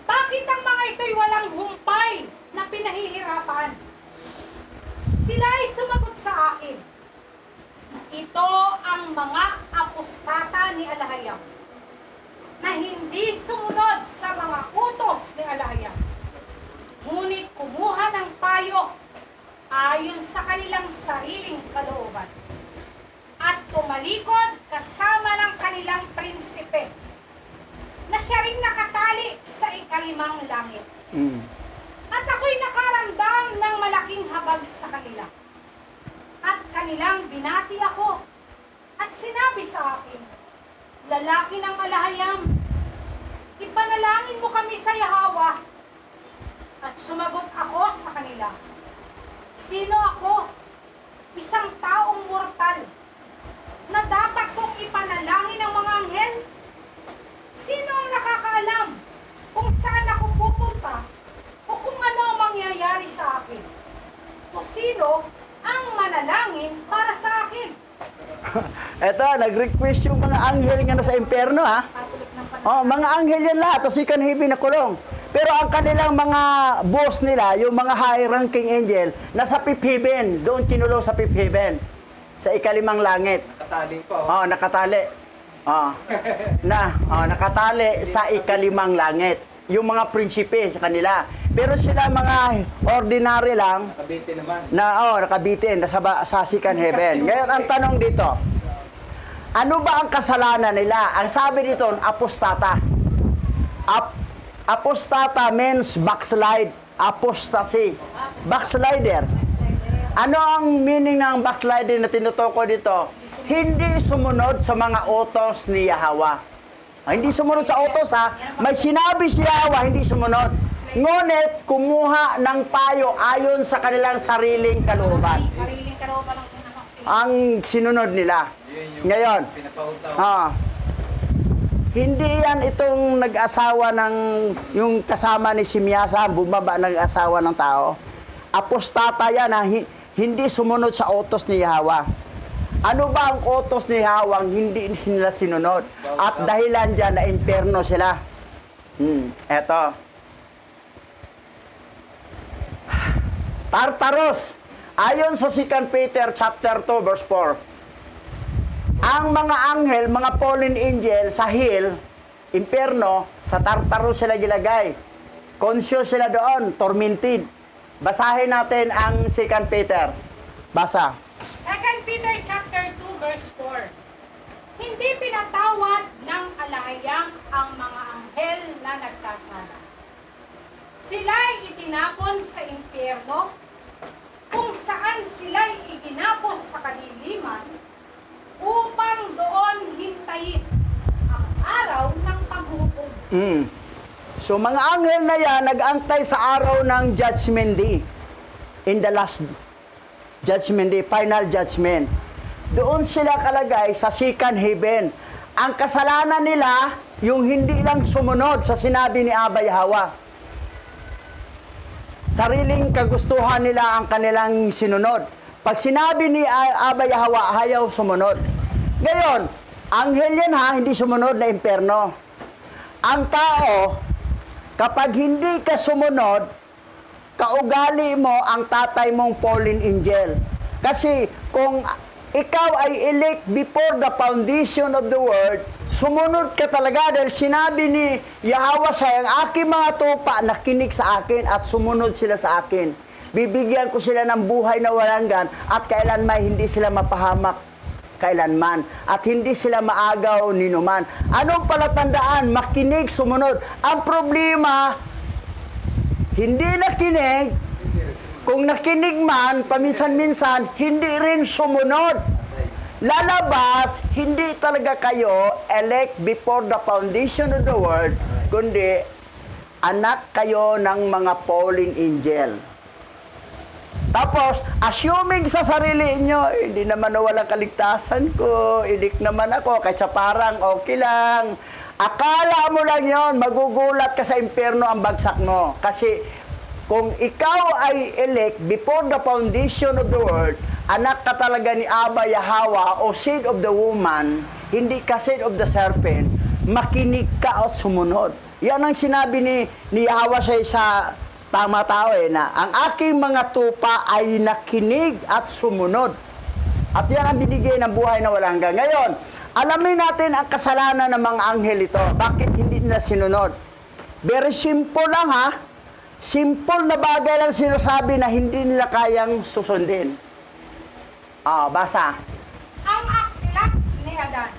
bakit ang mga ito'y walang humpay na pinahihirapan? Sila ay sumagot sa akin, ito ang mga apostata ni Alahayam na hindi sumunod sa mga utos ni Alahayam, ngunit kumuha ng payo ayon sa kanilang sariling kalooban at tumalikod kasama ng kanilang prinsipe na siya ring nakatali sa ikalimang langit. At ako'y nakaramdam ng malaking habag sa kanila. At kanilang binati ako at sinabi sa akin, lalaki ng Alahayam, ipanalangin mo kami sa Yahweh. At sumagot ako sa kanila, sino ako? Isang taong mortal na dapat kong ipanalangin ang mga anghel? Sino ang nakakaalam kung saan ako pupunta o kung ano ang mangyayari sa akin? O sino ang manalangin para sa akin? Eto, nag-request yung mga anghel nga nasa impyerno ha. Katulad ng panalangin. Mga anghel yan lahat, o second heaven na kulong. Pero ang kanilang mga boss nila, yung mga high-ranking angel, nasa fifth heaven, doon kinulong sa fifth heaven, sa ikalimang langit. Nakatali pa. Nakatali. Nakatali sa ikalimang langit. Yung mga prinsipe sa kanila. Pero sila mga ordinary lang, Nakabiti naman. nakabitin sa second heaven. Ngayon, ang tanong dito, ano ba ang kasalanan nila? Ang sabi dito, apostata. Apostata means backslide. Apostasy. Backslider. Ano ang meaning ng backslider na tinutukoy dito? Hindi sumunod sa mga utos ni Yahweh. Hindi sumunod sa utos ha. May sinabi si Yahweh, hindi sumunod. Ngunit, kumuha ng payo ayon sa kanilang sariling kalooban. Sariling kalooban ng Ang sinunod nila. Yun yung Ngayon, pinapautaw. hindi yan itong nag-asawa ng, yung kasama ni Simyasa, bumaba nag-asawa ng tao. Apostata yan ha, hindi sumunod sa utos ni Yahweh. Ano ba ang utos ni Yahweh ang hindi nila sinunod? At dahilan dyan na impyerno sila. Eto. Tartarus. Ayon sa 2 Peter chapter 2 verse 4. Ang mga anghel, mga fallen angel sa hell, impyerno, sa Tartarus sila gilagay. Conscious sila doon, tormented. Basahin natin ang 2 Peter. Basa. 2 Peter chapter 2 verse 4. Hindi pinatawad ng Alahayam ang mga anghel na nagkasala. Sila'y itinapon sa impyerno, kung saan sila'y iginapos sa kadiliman, upang doon hintayin ang araw ng paghukom. So mga anghel na yan, nag-antay sa araw ng Judgment Day. In the last Judgment Day, final judgment. Doon sila kalagay sa second heaven. Ang kasalanan nila, yung hindi lang sumunod sa sinabi ni Abba Yahweh. Sariling kagustuhan nila ang kanilang sinunod. Pag sinabi ni Abba Yahweh, ayaw sumunod. Ngayon, anghel yan ha, hindi sumunod na impyerno. Ang tao, kapag hindi ka sumunod, kaugali mo ang tatay mong fallen angel. Kasi kung ikaw ay elect before the foundation of the world, Sumunod ka talaga dahil sinabi ni Yahweh sa ang aking mga tupa nakinig sa akin at sumunod sila sa akin. Bibigyan ko sila ng buhay na walang hanggan at kailanman hindi sila mapahamak kailanman at hindi sila maagaw ni numan. Anong palatandaan? Makinig, sumunod. Ang problema, hindi nakinig. Kung nakinig man, paminsan-minsan, hindi rin sumunod. Lalabas, hindi talaga kayo elect before the foundation of the world, kundi anak kayo ng mga fallen angel. Tapos, assuming sa sarili nyo, hindi naman walang kaligtasan ko, idik naman ako, kahit sa parang okay lang. Akala mo lang yon, magugulat ka sa impyerno ang bagsak mo. Kasi, kung ikaw ay elect before the foundation of the world, anak ka talaga ni Abba Yahweh o seed of the woman, hindi ka seed of the serpent, makinig ka at sumunod. Yan ang sinabi ni Yahweh sa tama tao na ang aking mga tupa ay nakinig at sumunod. At yan ang binigay ng buhay na walang hanggan. Ngayon, alamin natin ang kasalanan ng mga anghel ito. Bakit hindi nila sinunod? Very simple lang ha. Simple na bagay lang sinasabi na hindi nila kayang susundin. Basa. Ang aklat ni Adan.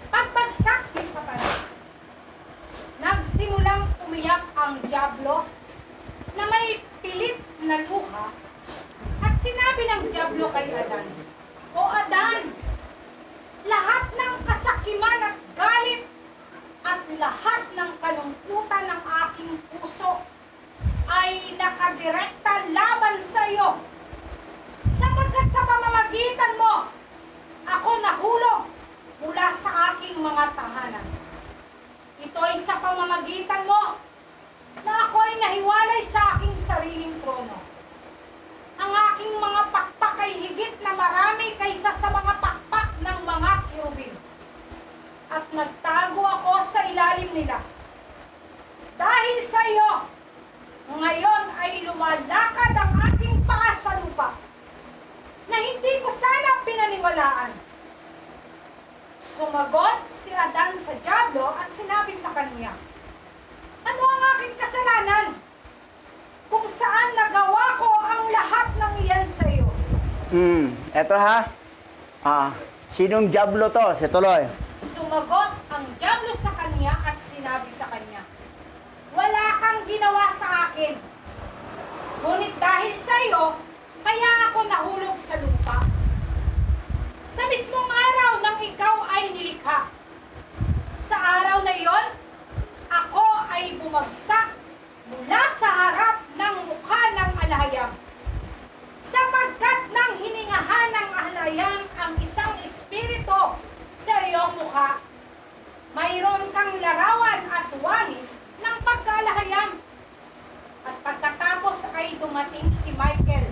Pagbagsak ni Satanas, nagsimulang umiyak ang dyablo na may pilit na luha at sinabi ng dyablo kay Adan, O Adan, lahat ng kasakiman at galit at lahat ng kalungkutan ng aking puso ay nakadirekta laban sa iyo. Sapagkat sa pamamagitan mo, ako nahulog mula sa aking mga tahanan. Ito ay sa pamamagitan mo na ako ay nahiwalay sa aking sariling trono. Ang aking mga pakpak ay higit na marami kaysa sa mga pakpak ng mga kirubin. At nagtago ako sa ilalim nila. Dahil sa iyo, ngayon ay lumalakad ang aking paa sa lupa na hindi ko sana pinaniwalaan. Sumagot si Adan sa dyablo at sinabi sa kanya, Ano ang aking kasalanan? Kung saan nagawa ko ang lahat ng iyan sa iyo? Eto ha. Sinong dyablo to? Si tuloy. Sumagot ang dyablo sa kanya at sinabi sa kanya, Wala kang ginawa sa akin. Ngunit dahil sa iyo, kaya ako nahulog sa lupa. Sa mismong araw nang ikaw ay nilikha. Sa araw na iyon, ako ay bumagsak mula sa harap ng mukha ng alahayam. Sapagkat nang hiningahan ng alahayam ang isang espiritu sa iyong mukha, mayroon kang larawan at wangis ng pagkalahayam. At pagkatapos ay dumating si Michael.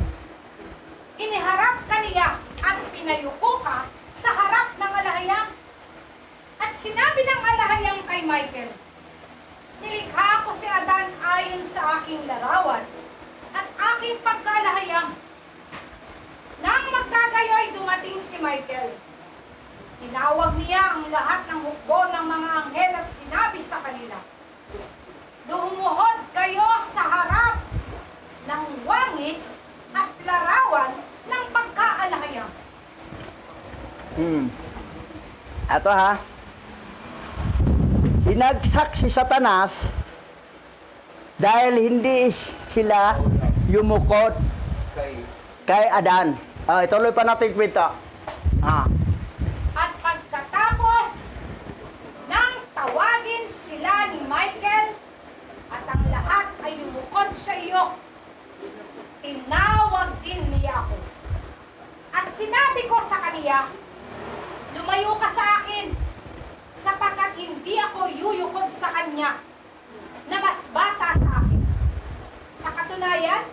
Iniharap ka niya at pinayuko ka sa harap ng alahayam. At sinabi ng alahayam kay Michael, Nilikha ko si Adan ayon sa aking larawan at aking pagkalahayam. Nang magkagayoy dumating si Michael, tinawag niya ang lahat ng hukbo ng mga anghel at sinabi sa kanila, Lumuhod kayo sa harap ng wangis at larawan ng pagkaalahayam. Ito ha. Binagsak si Satanas dahil hindi sila yumukod kay Adan. Ituloy pa natin kwento. At pagkatapos nang tawagin sila ni Michael at ang lahat ay yumukod sa iyo, tinawag din niya ako. At sinabi ko sa kaniya, Lumayo ka sa akin, sapagkat hindi ako yuyukod sa kanya na mas bata sa akin. Sa katunayan,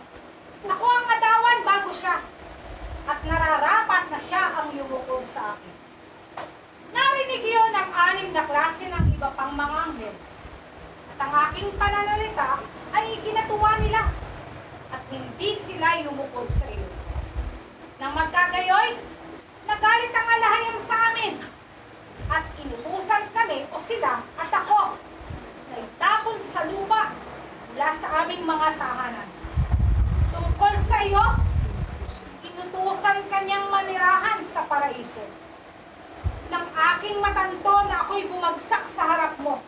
ako ang adawan bago siya, at nararapat na siya ang yumukod sa akin. Narinig yun ang 6 na klase ng iba pang mga anghel, at ang aking pananalita ay ikinatuwa nila, at hindi sila yumukod sa iyo. Nang magkagayoy, nagalit ang alahayam sa amin, at inutusan kami o sila at ako na itapon sa lupa mula sa aming mga tahanan. Tungkol sa iyo, inutusan kanyang manirahan sa paraiso. Nang aking matanto na ako'y bumagsak sa harap mo,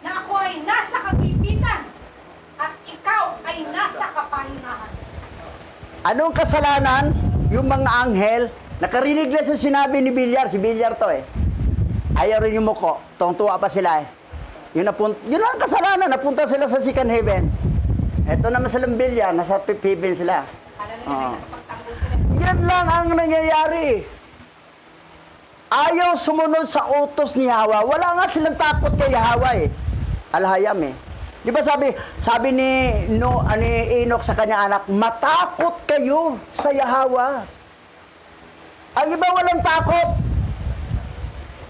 na ako ay nasa kagipitan at ikaw ay nasa kapahingahan. Anong kasalanan? Yung mga anghel, nakarinig na sa sinabi ni Bilyar, si Bilyar to eh. Ayaw rin yung muko, tuwang-tuwa pa sila eh. Yun ang kasalanan, napunta sila sa second heaven. Eto naman silang Bilyar, nasa fifth heaven sila. Alala nila may nakapagtanggol sila. Yan lang ang nangyayari. Ayaw sumunod sa utos ni Yahweh. Wala nga silang takot kay Yahweh eh. Alhayam eh. Di ba sabi ni Enoch sa kanyang anak, matakot kayo sa Yahweh. Ang iba walang takot.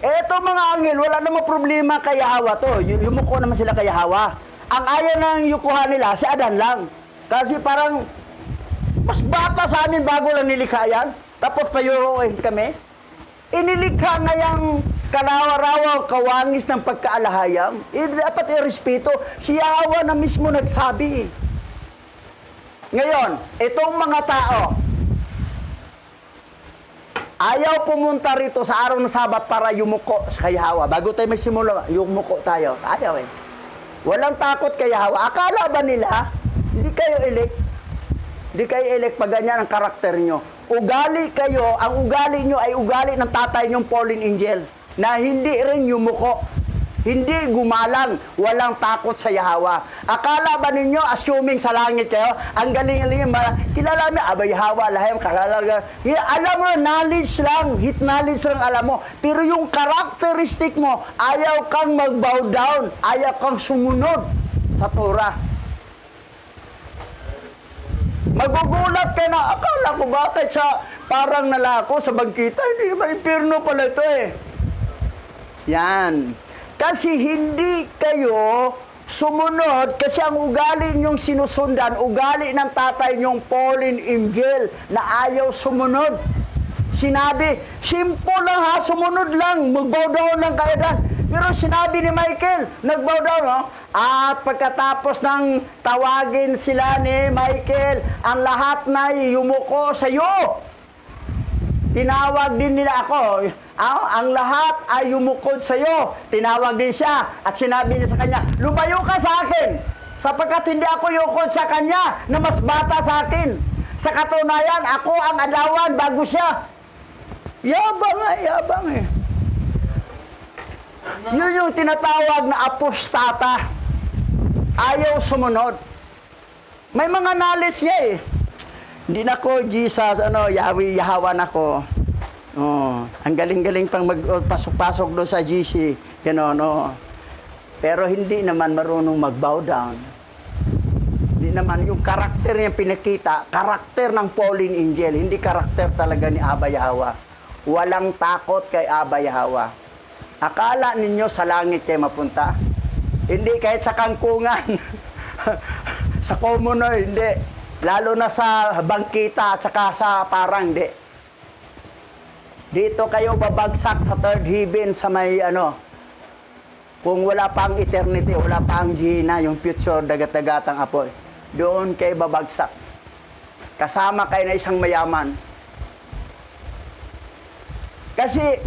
Eto mga anghel, wala namang problema kay Yahweh to. Yumuko naman sila kay Yahweh. Ang ayaw nang yukuhan nila, si Adan lang. Kasi parang, mas bata sa amin bago lang nilikha yan. Tapos payuruin kami. Inilikha ngayang kalawarawa, kawangis ng pagkaalahayam. Dapat irespeto. Si Yahweh na mismo nagsabi. Ngayon, itong mga tao, ayaw pumunta rito sa araw ng Sabat para yumuko sa Yahweh. Bago tayo magsimula, yumuko tayo. Ayaw eh. Walang takot kay Yahweh. Akala ba nila, hindi kayo elect? Hindi kayo elect pag ganyan ang karakter nyo. Ugali kayo, ang ugali nyo ay ugali ng tatay nyong fallen angel na hindi rin yumuko. Hindi gumalang, walang takot sa Yahweh. Akala ba ninyo, assuming sa langit kayo, ang galing-galing, kilala mo, abay Yahweh, lahim, kalalaga. Alam mo, knowledge lang, hit knowledge lang alam mo. Pero yung characteristic mo, ayaw kang mag-bow down, ayaw kang sumunod sa Torah. Magugulat ka na, akala ko bakit sa parang nalako sa bangkita, hindi ba impyerno pala ito eh. Yan. Kasi hindi kayo sumunod, kasi ang ugali niyong sinusundan, ugali ng tatay niyong fallen angel na ayaw sumunod. Sinabi, simple lang ha, sumunod lang, mag-bow down lang kayo dan. Pero sinabi ni Michael, nag-bow down, no? At pagkatapos ng tawagin sila ni Michael, ang lahat na yumuko sa iyo. Tinawag din nila ako, ang lahat ay yumukod sa iyo. Tinawag din siya at sinabi niya sa kanya, lumayo ka sa akin, sapagkat hindi ako yukod sa kanya na mas bata sa akin. Sa katunayan, ako ang adawan bago siya. Yabang eh. Yun yung tinatawag na apostata. Ayaw sumunod. May mga knowledge niya eh. Hindi na ko, Jesus, Yahweh, Yahawan ako. Oh, ang galing-galing pang magpasok-pasok doon sa GC. Pero hindi naman marunong mag-bow down. Hindi naman, yung karakter niya pinakita, karakter ng fallen angel, hindi karakter talaga ni Abba Yahweh. Walang takot kay Abba Yahweh. Akala ninyo sa langit kayo mapunta? Hindi, kahit sa kangkungan. Sa Comonoy, hindi. Lalo na sa bangkita at saka sa parang, hindi. Dito kayo babagsak sa third heaven sa may kung wala pang eternity, wala pang Gina, yung future, dagat-dagatang apoy. Doon kayo babagsak. Kasama kayo na isang mayaman. Kasi,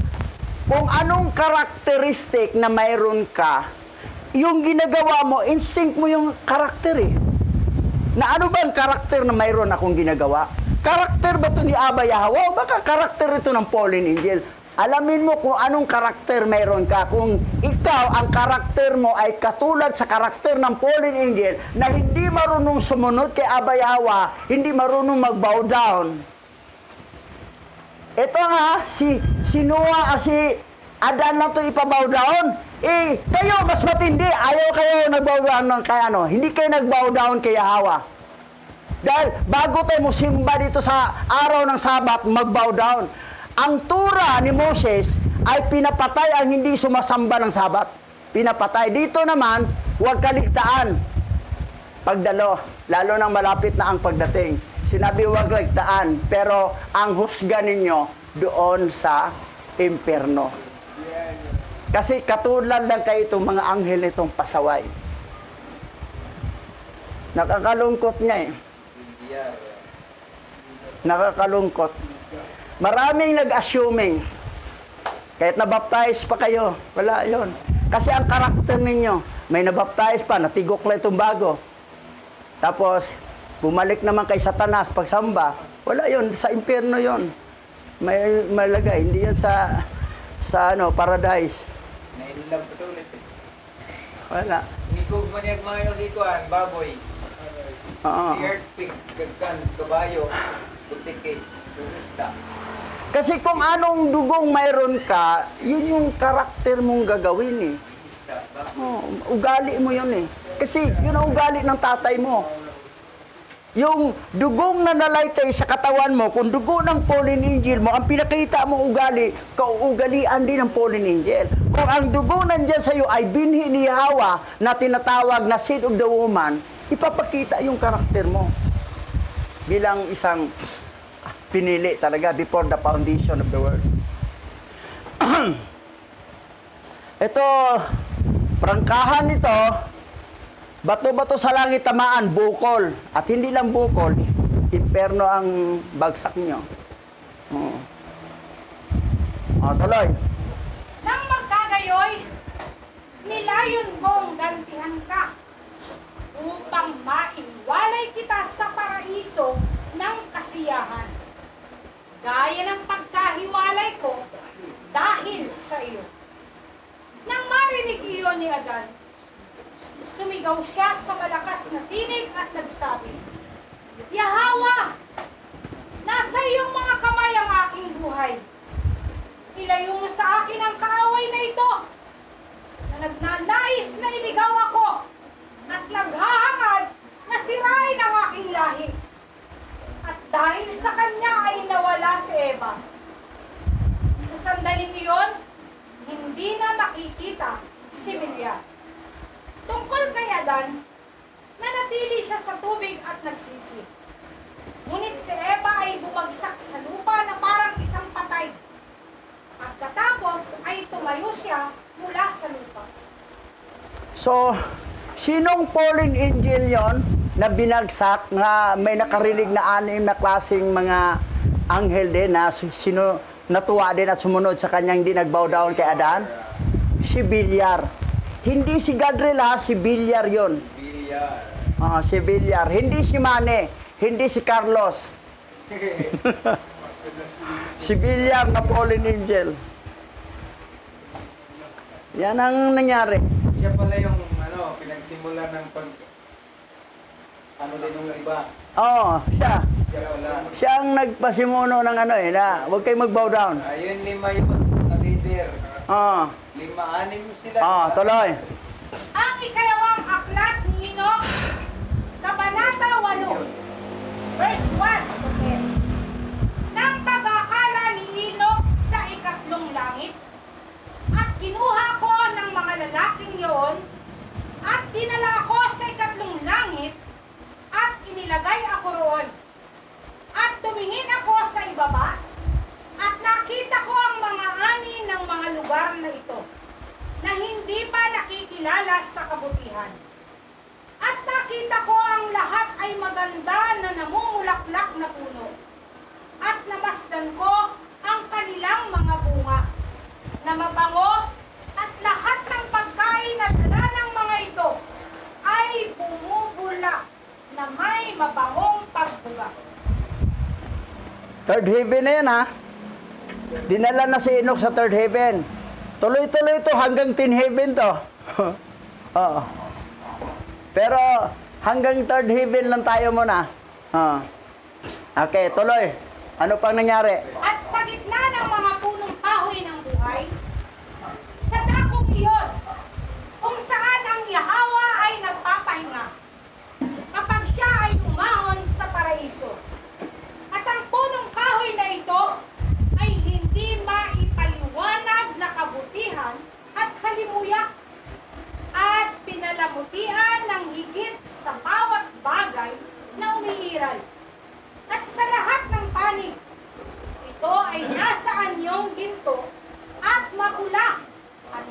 kung anong karakteristik na mayroon ka, yung ginagawa mo, instinct mo yung karakter eh. Na ano ba ang karakter na mayroon akong ginagawa? Karakter ba ito ni Abba Yahweh? O baka karakter ito ng fallen angel? Alamin mo kung anong karakter mayroon ka. Kung ikaw, ang karakter mo ay katulad sa karakter ng fallen angel na hindi marunong sumunod kay Abba Yahweh, hindi marunong mag-bow down. Ito nga, si Noah, si Adan lang ito ipabow down. Kayo mas matindi. Ayaw kayo nag-bow down ng kay Hindi kayo nag-bow down kay Yahweh. Dahil bago tayo musimba dito sa araw ng Sabat, mag-bow down. Ang tura ni Moses ay pinapatay ang hindi sumasamba ng Sabat. Pinapatay. Dito naman, huwag kaligtaan. Pagdalo, lalo nang malapit na ang pagdating. Sinabi huwag ligtaan, pero ang husga ninyo doon sa impyerno. Kasi katulad lang kayo itong mga anghel itong pasaway. Nakakalungkot nga eh. Bilyar. Nakakalungkot. Maraming nag-assuming. Kahit nabaptize pa kayo, wala yon. Kasi ang karakter ninyo, may nabaptize pa, natigok lang itong bago. Tapos, bumalik naman kay Satanas pagsamba. Wala yon, sa impyerno yon. May malagay, hindi yan sa paradise. Nainlove ko ulit eh. Wala. Nikog maniyag mga kasikuan, baboy. Oo. Si earthpig, gagkan, kabayo, butike, turista. Kasi kung anong dugong mayroon ka, yun yung karakter mong gagawin eh. Turista, ba? Oh, ugali mo yun eh. Kasi yun ang ugali ng tatay mo. Yung dugong na nalaytay sa katawan mo, kung dugo ng fallen angel mo, ang pinakita mong ugali, kaugalian din ng fallen angel. Kung ang dugo nandyan sa'yo ay binhi ni Hawa na tinatawag na seed of the woman, ipapakita yung karakter mo bilang isang pinili talaga before the foundation of the world. Ito, prangkahan nito, bato-bato sa langit tamaan, bukol. At hindi lang bukol, imperno ang bagsak nyo. Tuloy. Nang magkagayoy, nilayon kong gantihan ka upang maiwalay kita sa paraiso ng kasiyahan. Gaya ng pagkahiwalay ko dahil sa iyo. Nang marinig iyon ni Adan, sumigaw siya sa malakas na tinig at nagsabi, Yahawa, nasa iyong mga kamay ang aking buhay. Ilayo mo sa akin ang kaaway na ito, na nagnanais na iligaw ako at naghahangad na sirain ang aking lahi. At dahil sa kanya ay nawala si Eva. Sa sandaling iyon, hindi na makikita si Bilyar. Tungkol kay Adan, nanatili siya sa tubig at nagsisi. Ngunit si Eva ay bumagsak sa lupa na parang isang patay. Pagkatapos ay tumayo siya mula sa lupa. So, sinong fallen angel yon na binagsak na may nakarinig na 6 na klaseng mga anghel din na sino natuwa din at sumunod sa kanyang hindi nag-bow down kay Adan? Si Bilyar. Hindi si Gadriel ha, si Bilyar yon. Bilyar. Si Bilyar. Hindi si Mane, hindi si Carlos. Si Bilyar na fallen angel. Yan ang nangyari. Siya pala yung pinagsimula ng din ng iba. Oo, siya. Siya pala. Siya ang nagpasimuno ng na huwag kayo mag-bow down. Ayun, 5 yung mga leader. Oo. 5, 6 sila. Tuloy. Ang ikalawang aklat ni Enoch, Kabanata 8, verse 1. Nang pag-akala ni Enoch sa ikatlong langit, at kinuha ko ng mga lalaking iyon, at dinala ako sa ikatlong langit, at inilagay ako roon. At tumingin ako sa ibaba, at nakita ko ang mga ani ng mga lugar na ito, na hindi pa nakikilala sa kabutihan. At nakita ko ang lahat ay maganda na namumulaklak na puno. At namasdan ko ang kanilang mga bunga, na mabango, at lahat ng pagkain na dala ng mga ito ay bumubula na may mabangong pagbuga. Third heaven na yan ha. Dinala na si Enoch sa third heaven. Tuloy-tuloy to hanggang 10 heaven to. Oo. Pero hanggang third heaven lang tayo muna. Okay, tuloy. Ano pang nangyari? At sa gitna ng mga punong kahoy ng buhay, sa dakong iyon, kung saan ang Yahawa ay nagpapahinga, kapag siya ay umahon sa paraiso. At ang punong kahoy na ito ay hindi maipaliwanag na kabutihan at halimuyak, at pinalamutian ng higit sa bawat bagay na umiiral. At sa lahat ng panig, ito ay nasa anyong ginto at makula, at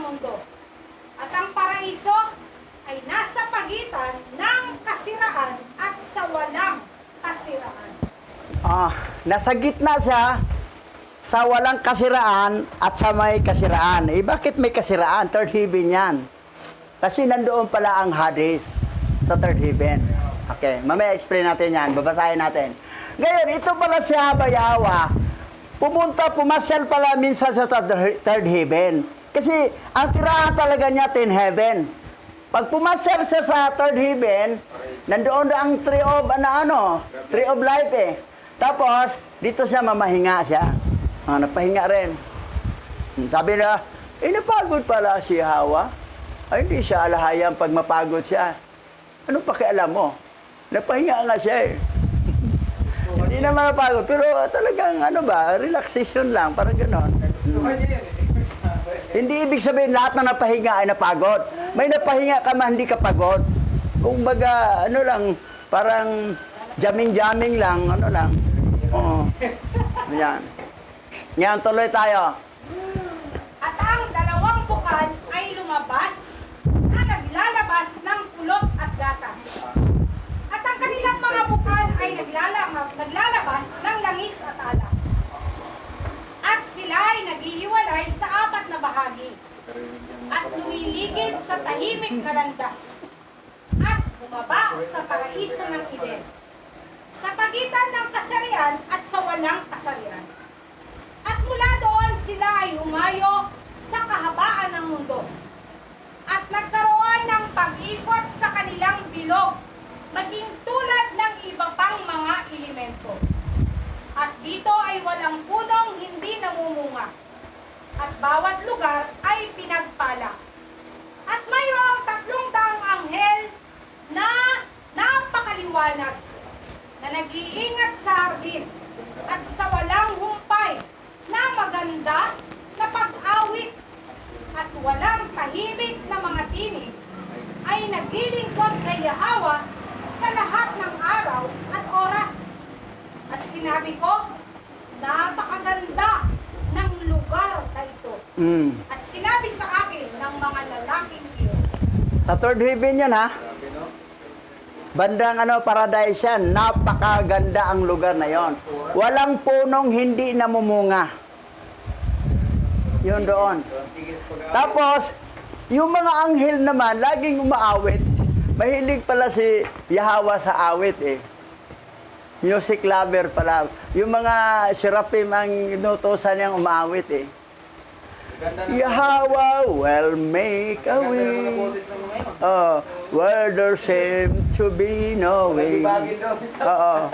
mundo. At ang paraiso ay nasa pagitan ng kasiraan at sa walang kasiraan. Nasa gitna siya sa walang kasiraan at sa may kasiraan. Bakit may kasiraan? Third heaven yan. Kasi nandoon pala ang Hades sa third heaven. Okay, mamaya explain natin yan. Babasahin natin. Ngayon, ito pala si Habayawa. Pumasyal pala minsan sa third heaven. Kasi ang tirahan talaga niya 10 heaven. Pag pumasyal siya sa third heaven, nandoon na ang tree of life eh. Tapos, dito siya mamahinga siya. Napahinga rin. Sabi na, napagod pala si Hawa. Ay, hindi siya alahayang pag mapagod siya. Anong pakialam mo? Napahinga nga siya eh. Hindi naman napagod. Pero talagang relaxation lang. Parang gano'n. Gustuhan niya yan eh. Hindi ibig sabihin lahat na napahinga ay napagod. May napahinga ka man, hindi ka pagod. Kung baga, parang jamming-jamming lang, Oo. Yan. Yan, tuloy tayo. At ang dalawang bukal ay lumabas na naglalabas ng pulot at gatas. At ang kanilang mga bukal ay naglalabas ng langis at alak. At sila ay naghihiwalay sa 4 na bahagi at lumiligid sa tahimik na landas at bumaba sa paraiso ng Eden, sa pagitan ng kasarian at sa walang kasarian. At mula doon sila ay humayo sa kahabaan ng mundo at nagkaroon ng pag-ikot sa kanilang bilog, maging tulad ng iba pang mga elemento. At dito ay walang punong hindi namumunga, at bawat lugar ay pinagpala. At mayroong 300 anghel na napakaliwanag na nag-iingat sa hardin at sa walang humpay na maganda na pag-awit at walang tahimik na mga tinig ay naglilingkod kay Yahwa sa lahat ng araw at oras. At sinabi ko, napakaganda ng lugar na ito. At sinabi sa akin ng mga lalaking iyon. Sa third heaven yan ha. Bandang paradise yan. Napakaganda ang lugar na yon. Walang punong hindi namumunga. Yun doon. Tapos, yung mga anghel naman, laging umaawit. Mahilig pala si Yahwa sa awit eh. Music lover pala. Yung mga seraphim ang inutosan niyang umawit eh. Yahwa will make a way. Ganda ng mga boses ng mga yun. Where there seem to be no way. Nagibagin daw. Oo.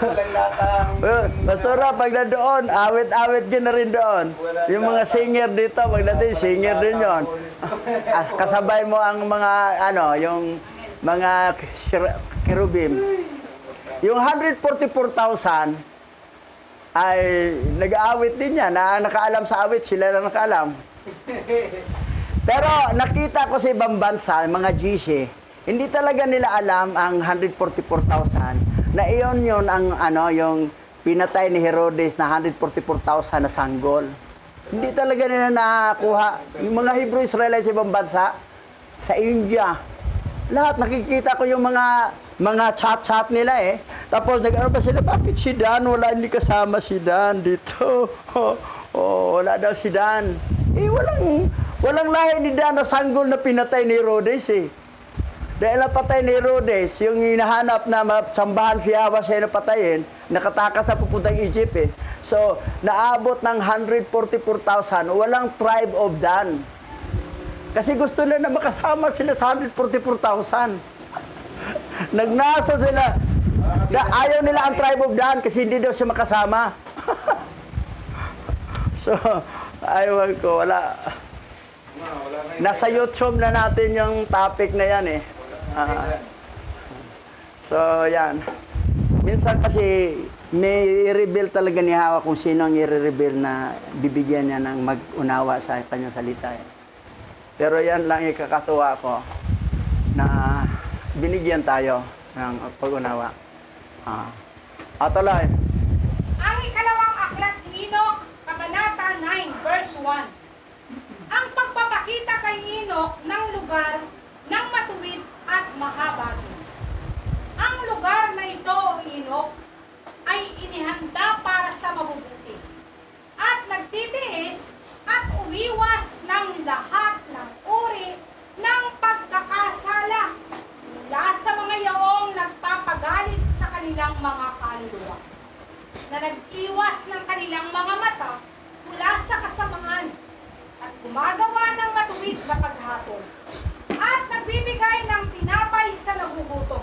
Walang latang. Pastora, pag na doon, awit-awit din na rin doon. Yung mga singer dito, pagdating, singer din yon. Kasabay mo ang mga, yung mga kerubim. Yung 144,000 ay nag-aawit din yan. Nakaalam sa awit, sila lang nakaalam. Pero nakita ko sa ibang bansa, mga GC, hindi talaga nila alam ang 144,000 na iyon yun ang yung pinatay ni Herodes na 144,000 na sanggol. Hindi talaga nila nakakuha. Yung mga Hebrew Israelites sa ibang bansa, sa India, lahat nakikita ko yung mga chat-chat nila eh. Tapos nag-ano ba sila, bakit si Dan? Wala, hindi kasama si Dan dito. Wala daw si Dan. Walang lahi ni Dan na sanggol na pinatay ni Herodes eh. Dahil napatay ni Herodes, yung hinahanap na matsambahan si Yahwa siya napatayin, nakatakas na pupuntang Egypt eh. So, naabot ng 144,000, walang tribe of Dan. Kasi gusto nila na makasama sila sa 144,000. Nagnasa sila. Ayaw nila ang tribe of Dan kasi hindi daw siya makasama. So, ayaw ko, wala. Nasa YouTube na natin yung topic na yan eh. So, yan. Minsan kasi may i-reveal talaga ni Hawa kung sino ang i-reveal na bibigyan niya ng mag-unawa sa kanyang salita. Pero yan lang ikakatuwa ko na binigyan tayo ng pag-unawa. Tuloy. Ang ikalawang aklat ni Enoch, Kabanata 9, verse 1. gumagawa ng matuwid na paghatol, at nagbibigay ng tinapay sa nagugutom,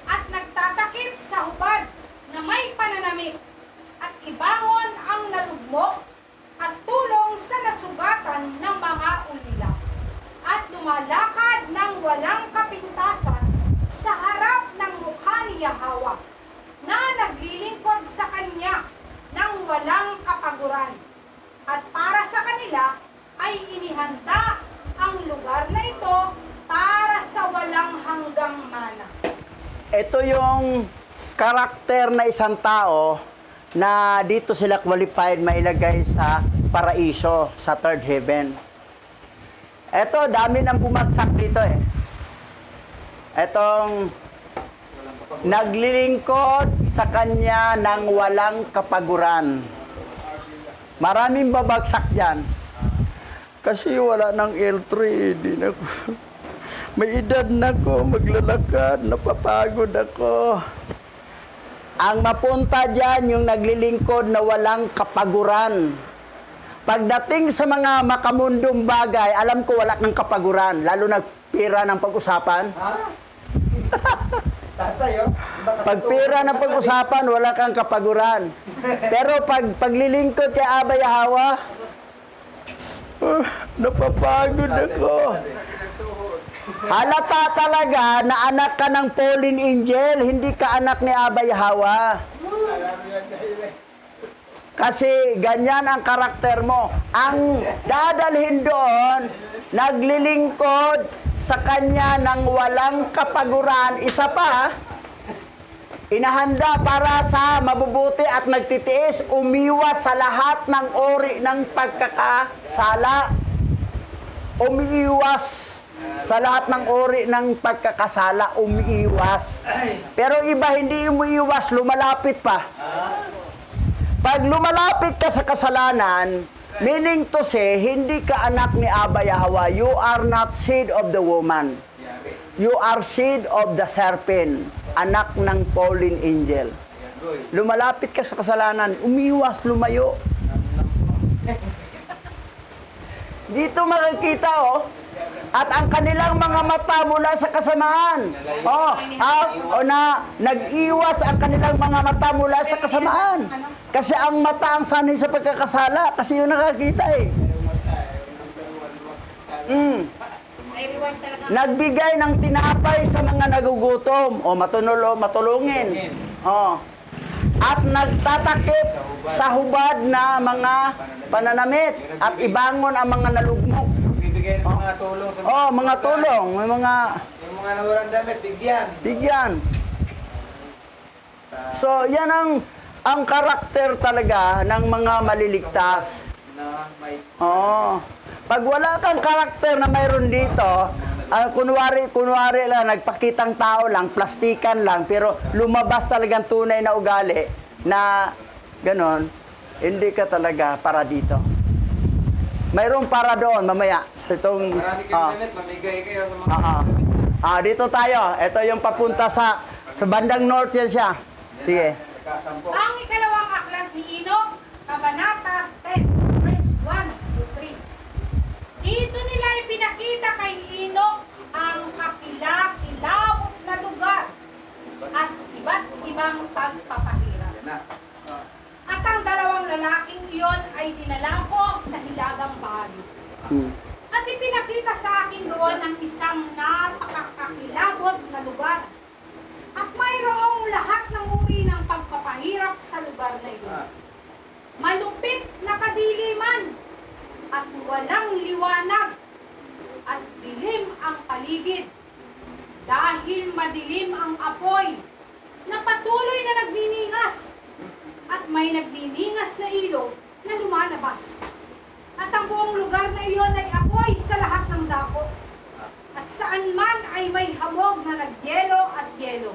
at nagtatakip sa hubad na may pananamit, at ibangon ang nalugmok, at tulong sa nasugatan ng mga ulila, at lumalakad ng walang kapintasan sa harap ng mukha ni Yahweh, na naglilingkod sa kanya ng walang kapaguran. At para sa kanila ay inihanda ang lugar na ito para sa walang hanggang mana. Ito yung karakter na isang tao na dito sila qualified mailagay sa paraiso, sa third heaven. Ito, dami nang bumagsak dito eh. Etong naglilingkod sa kanya ng walang kapaguran. Maraming babagsak dyan. Kasi wala ng L3, di na ko. May edad na ko, maglalakad, napapagod ako. Ang mapunta dyan, yung naglilingkod na walang kapaguran. Pagdating sa mga makamundong bagay, alam ko wala kang kapaguran, lalo na pera ng pag-usapan. Ha? Tatay, oh. Pag pera ng pag-usapan, wala kang kapaguran. Pero pag paglilingkod kay Abba Yahweh, napapagod ako. Halata talaga na anak ka ng fallen angel, hindi ka anak ni Abba Yahweh. Kasi ganyan ang karakter mo. Ang dadalhin doon, naglilingkod sa kanya ng walang kapaguran. Isa pa, inahanda para sa mabubuti at nagtitiis, umiwas sa lahat ng uri ng pagkakasala. Umiiwas sa lahat ng uri ng pagkakasala, umiiwas. Pero iba hindi umiiwas, lumalapit pa. Pag lumalapit ka sa kasalanan, meaning to say, hindi ka anak ni Abba Yahweh. You are not seed of the woman. You are seed of the serpent, anak ng fallen angel. Lumalapit ka sa kasalanan, umiwas, lumayo. Dito makikita, oh. At ang kanilang mga mata mula sa kasamaan. Nag-iwas ang kanilang mga mata mula sa kasamaan. Kasi ang mata ang sanay sa pagkakasala. Kasi yun nakakita eh. Nagbigay ng tinapay sa mga nagugutom. Matulungin. At nagtatakip sa hubad na mga pananamit. At ibangon ang mga nalugmok. Bibigay ng mga tulong sa mga tulong. Yung mga nawalang damit, Bigyan. So, yan ang karakter talaga ng mga maliligtas. na may Pag wala kang karakter na mayroon dito, kunwari lang, nagpakitang tao lang, plastikan lang, pero lumabas talagang tunay na ugali na ganon, hindi ka talaga para dito. Mayroong para doon, mamaya. Sa itong, marami kayong damit, mamigay kayo sa mga damit. Dito tayo. Ito yung papunta sa bandang north yan siya. Sige. Nakasampo. Ang ikalawang aklat ni Enoch, Kabanata 10, verse 1 to 3. Dito nila ipinakita kay Enoch ang kakilakilabot na lugar at iba't ibang pagpapahirap. Yan na. At ang dalawang lalaking iyon ay dinala ko sa hilagang bahagi. At ipinakita sa akin doon ang isang napakakilabot na lugar. At mayroong lahat ng uri ng pagpapahirap sa lugar na iyon. Malupit na kadiliman at walang liwanag at dilim ang paligid. Dahil madilim ang apoy na patuloy na nagniningas at may nagniningas na ilog na lumalabas. At ang buong lugar na iyon ay apoy sa lahat ng dako. At saan man ay may hamog na nagyelo at yelo.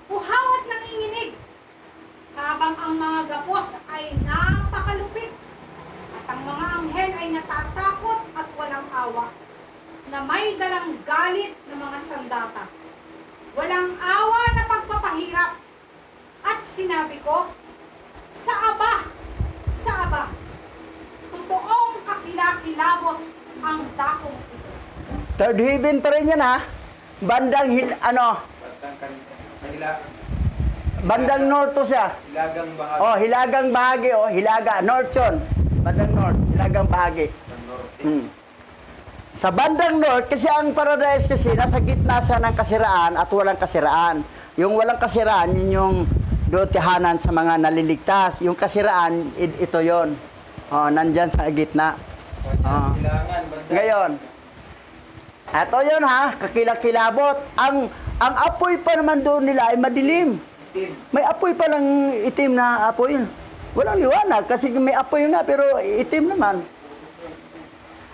Uhaw at nanginginig. Habang ang mga gapos ay napakalupit. At ang mga anghel ay natatakot at walang awa. Na may dalang galit na mga sandata. Walang awa na pagpapahirap. At sinabi ko, sa Aba, totoong kakilakilabot kilabot ang dakong ito. Third heaven pa rin yan ha. Bandang, bandang north to siya. Hilagang bahagi. Oh, hilagang bahagi, oh. Hilaga, north yun. Bandang north, hilagang bahagi. Sa norte. Sa bandang north, kasi ang paradise kasi, nasa gitna siya ng kasiraan at walang kasiraan. Yung walang kasiraan, yun yung doon tihanan sa mga naliligtas. Yung kasiraan, ito yon. Oh, nandyan sa gitna. Ah. Silangan, banda. Ngayon, ito yun ha, kakilakilabot. Ang apoy pa naman doon nila ay madilim. Itim. May apoy pa lang itim na apoy. Walang liwanag kasi may apoy nga pero itim naman.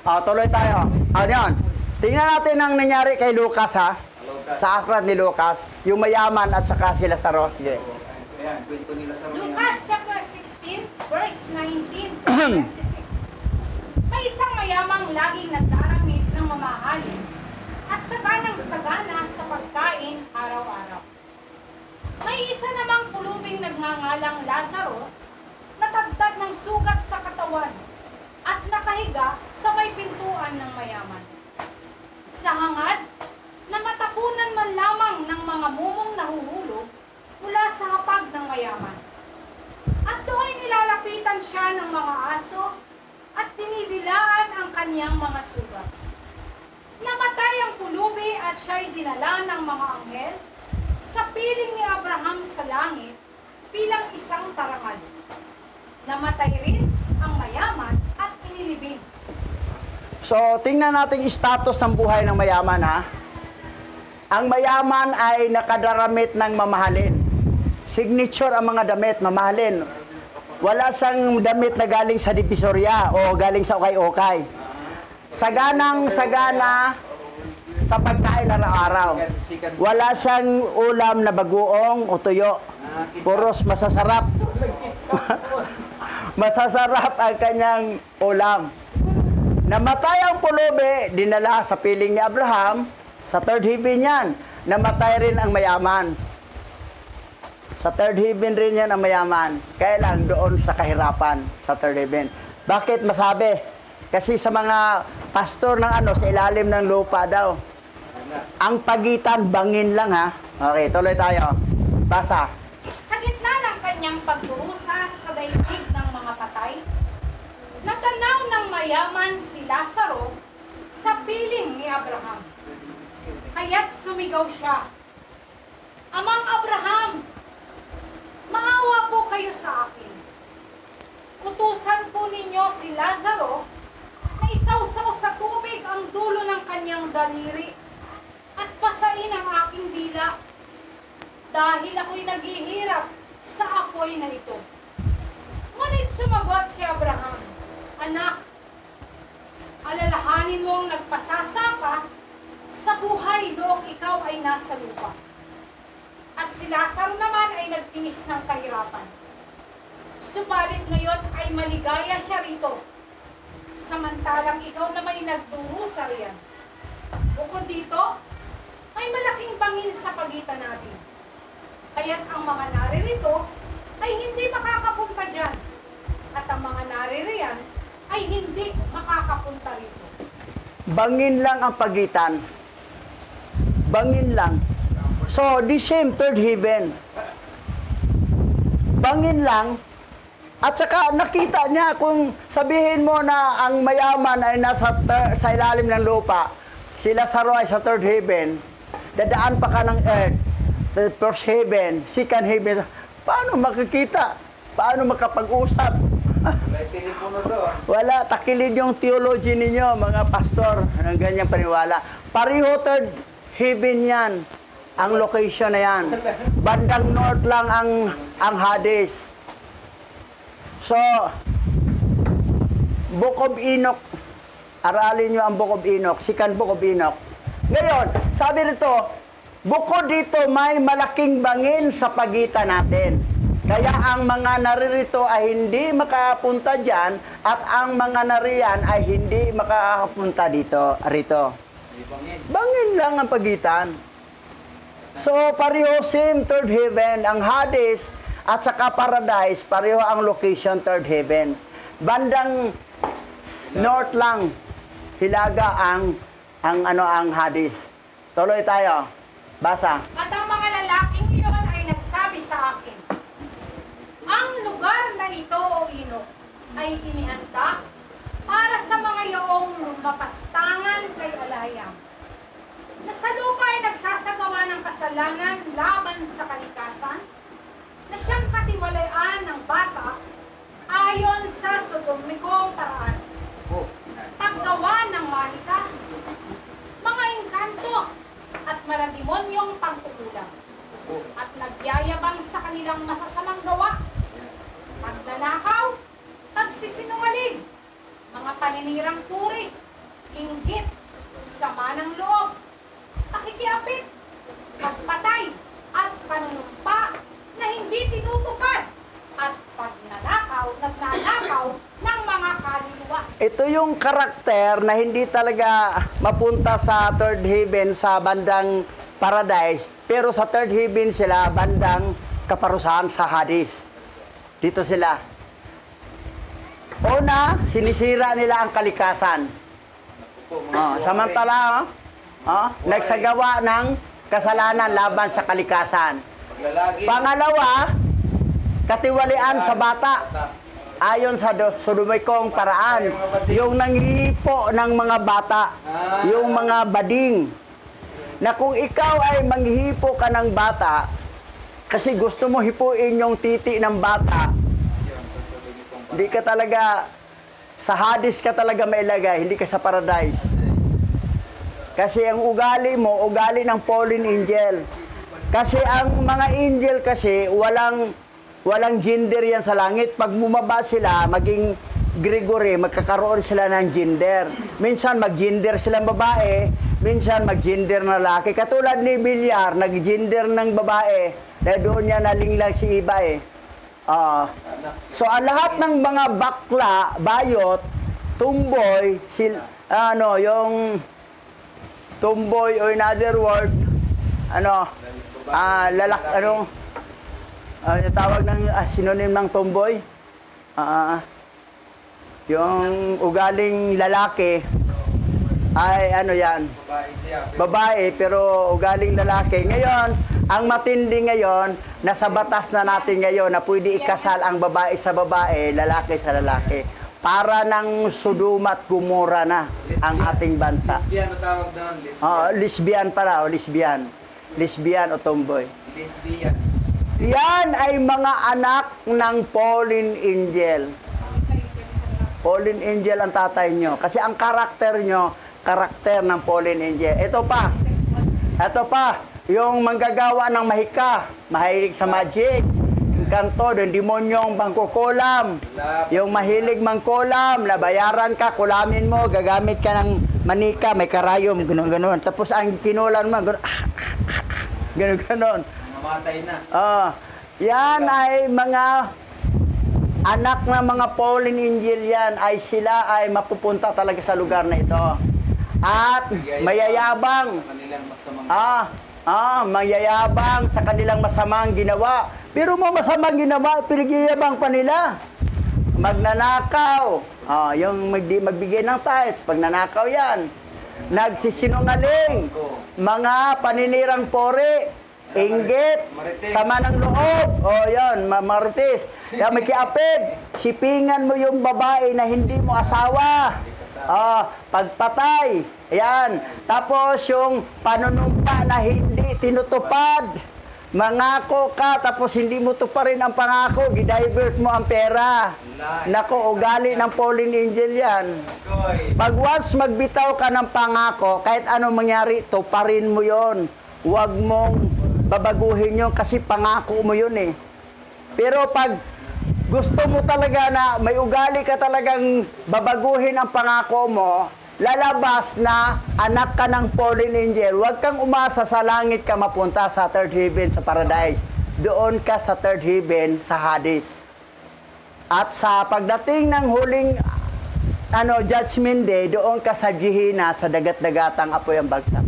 Tuloy tayo. Yan. Tingnan natin ang nangyari kay Lucas ha. Lucas. Sa aklat ni Lucas. Yung mayaman at saka sila sa Sige. Ayan, kwento nila sa mga. Lucas chapter 16, verse 19 to 26. May isang mayamang laging nagdaramit ng mamahalin at saganang-sagana sa pagkain araw-araw. May isa namang pulubing nagngangalang Lazaro na tagtad ng sugat sa katawan at nakahiga sa may pintuan ng mayaman. Sa hangad na matapunan man lamang ng mga mumong nahuhulog mula sa hapag ng mayaman. At doon nilalapitan siya ng mga aso at tinidilaan ang kanyang mga sugat. Namatay ang pulubi at siya'y dinala ng mga anghel sa piling ni Abraham sa langit bilang isang tarangal. Namatay rin ang mayaman at inilibing. So, tingnan natin yung status ng buhay ng mayaman ha. Ang mayaman ay nakadaramit ng mamahalin. Signature ang mga damit, mamahalin. Wala siyang damit na galing sa Divisoria o galing sa ukay-ukay. Saganang-sagana sa pagkain araw-araw. Wala siyang ulam na bagoong o tuyo. Puros masasarap. Masasarap ang kanyang ulam. Namatay ang pulubi, dinala sa piling ni Abraham, sa third heaven yan. Namatay rin ang mayaman. Sa third heaven rin yan ang mayaman. Kaya lang doon sa kahirapan, sa third heaven. Bakit masabi? Kasi sa mga pastor ng sa ilalim ng lupa daw. Ang pagitan, bangin lang ha. Okay, tuloy tayo. Basa. Sa gitna ng kanyang pagdurusa sa daigdig ng mga patay, natanaw ng mayaman si Lazaro sa piling ni Abraham. Kaya't sumigaw siya, "Amang Abraham, maawa po kayo sa akin. Utusan po ninyo si Lazaro na isawsaw sa tubig ang dulo ng kanyang daliri at pasain ang aking dila dahil ako'y naghihirap sa apoy na ito." Ngunit sumagot si Abraham, "Anak, alalahanin mong nagpasasaka sa buhay noong ikaw ay nasa lupa. At si Lazaro naman ay nagtinis ng kahirapan. Subalit ngayon ay maligaya siya rito, samantalang ikaw na may nagdurusa riyan. Bukod dito, may malaking bangin sa pagitan natin. Kaya't ang mga naririto ay hindi makakapunta dyan, at ang mga naririyan ay hindi makakapunta rito." Bangin lang ang pagitan. Bangin lang. So, the same third heaven. Bangin lang. At saka nakita niya kung sabihin mo na ang mayaman ay nasa sa ilalim ng lupa, si Lazaro ay sa third heaven, dadaan pa ka ng earth, the first heaven, second heaven, paano makikita? Paano makapag-usap? May telepono doon. Wala, takilid yung theology ninyo, mga pastor, ng ganyang paniwala. Pareho third heaven yan, ang location na yan. Bandang north lang ang Hades. So, Book of Enoch, aralin nyo ang Book of Enoch, second Book of Enoch. Ngayon, sabi rito, bukod dito may malaking bangin sa pagitan natin. Kaya ang mga naririto ay hindi makapunta dyan at ang mga nariyan ay hindi makapunta rito. May bangin. Bangin lang ang pagitan. So, pareho same third heaven. Ang Hades at saka Paradise, pareho ang location third heaven. Bandang North lang. Hilaga ang Hades. Tuloy tayo. Basa. At ang mga lalaking iyon ay nagsabi sa akin, ang lugar na ito, O Enoch, ay inihanda para sa mga yaong mapastangan kay Alayam, na sa lupa ay nagsasagawa ng kasalanan laban sa kalikasan, na siyang katiwalaan ng bata ayon sa sodomikong paraan, Oh. paggawa ng marika, mga engkanto, at maradimonyong pangkukulang, Oh. at nagyayabang sa kanilang masasamang gawa, pagnanakaw, pagsisinungaling, mga paninirang puri, inggit, sama ng loob, pakikiapit, pagpatay, at panunumpa na hindi tinutupad, at nagnanakaw ng mga kaluluwa. Ito yung karakter na hindi talaga mapunta sa third heaven sa bandang paradise, pero sa third heaven sila bandang kaparusahan sa Hades. Dito sila. Una, sinisira nila ang kalikasan. Po, mga Samantala, nagsagawa ng kasalanan laban sa kalikasan. paglalagi. Pangalawa, katiwalian sa bata. Ayon sa sodomikong paraan, yung nanghihipo ng mga bata, yung mga bading, na kung ikaw ay manghihipo ka ng bata, kasi gusto mo hipuin yung titi ng bata, Yun, sasabihin itong hindi ka talaga, sa Hades ka talaga mailagay, hindi ka sa paradise. Kasi ang ugali mo, ugali ng fallen angel. Kasi ang mga angel kasi, walang gender yan sa langit. Pag bumaba sila, maging Gregory, magkakaroon sila ng gender. Minsan mag-gender silang babae, minsan mag-gender na lalaki. Katulad ni Bilyar, nag-gender ng babae, dahil doon niya nalinglang si Iba eh. So ang lahat ng mga bakla, bayot, tumboy, yung tumboy o in other word, yung tawag ng synonym ng tomboy. Yung ugaling lalaki ay yan, babae siya. babae pero ugaling lalaki. Ngayon, ang matindi ngayon, nasa batas na natin ngayon na pwede ikasal ang babae sa babae, lalaki sa lalaki. Para ng Sodoma at Gomora na ang ating bansa. Lesbian na tawag doon, lesbian. Lesbian pala, lesbian. Lesbian o tomboy. Lesbian. Yan ay mga anak ng fallen angel. Fallen angel ang tatay nyo. Kasi ang karakter nyo, karakter ng fallen angel. Ito pa, yung manggagawa ng mahika, mahilig sa magic, yung kanto, yung demonyong bangkukulam, yung mahilig mangkulam, nabayaran ka, kulamin mo, gagamit ka ng manika, may karayom, gano'n. Tapos ang kinulan mo, gano'n. Namatay na. Yan ay mga anak na mga fallen angel yan, ay sila ay mapupunta talaga sa lugar na ito. At mayayabang. Kanilang masamang Mayayabang sa kanilang masamang ginawa. Pero mo masamang ginawa, pinagyayabang pa nila. Magnanakaw. Yung magbigay ng tithes, pag nanakaw yan. Nagsisinungaling. Mga paninirang pori. Inggit, sama ng loob, yan, marites. Kaya may kiapid, sipingan mo yung babae na hindi mo asawa. Pagpatay, yan. Tapos yung panunumpa na hindi tinutupad. Mangako ka, tapos hindi mo tuparin ang pangako, gidivert mo ang pera. Nako, ugali ng fallen angel yan. Pag once magbitaw ka ng pangako, kahit anong mangyari, tuparin mo yon. Huwag mong babaguhin yun kasi pangako mo yun eh. Pero pag gusto mo talaga na may ugali ka talagang babaguhin ang pangako mo, lalabas na anak ka ng fallen angel, huwag kang umasa sa langit ka mapunta sa third heaven sa paradise. Doon ka sa third heaven sa Hades. At sa pagdating ng huling judgment day, doon ka sa Gehenna, sa dagat-dagatang apoy ang bagsak.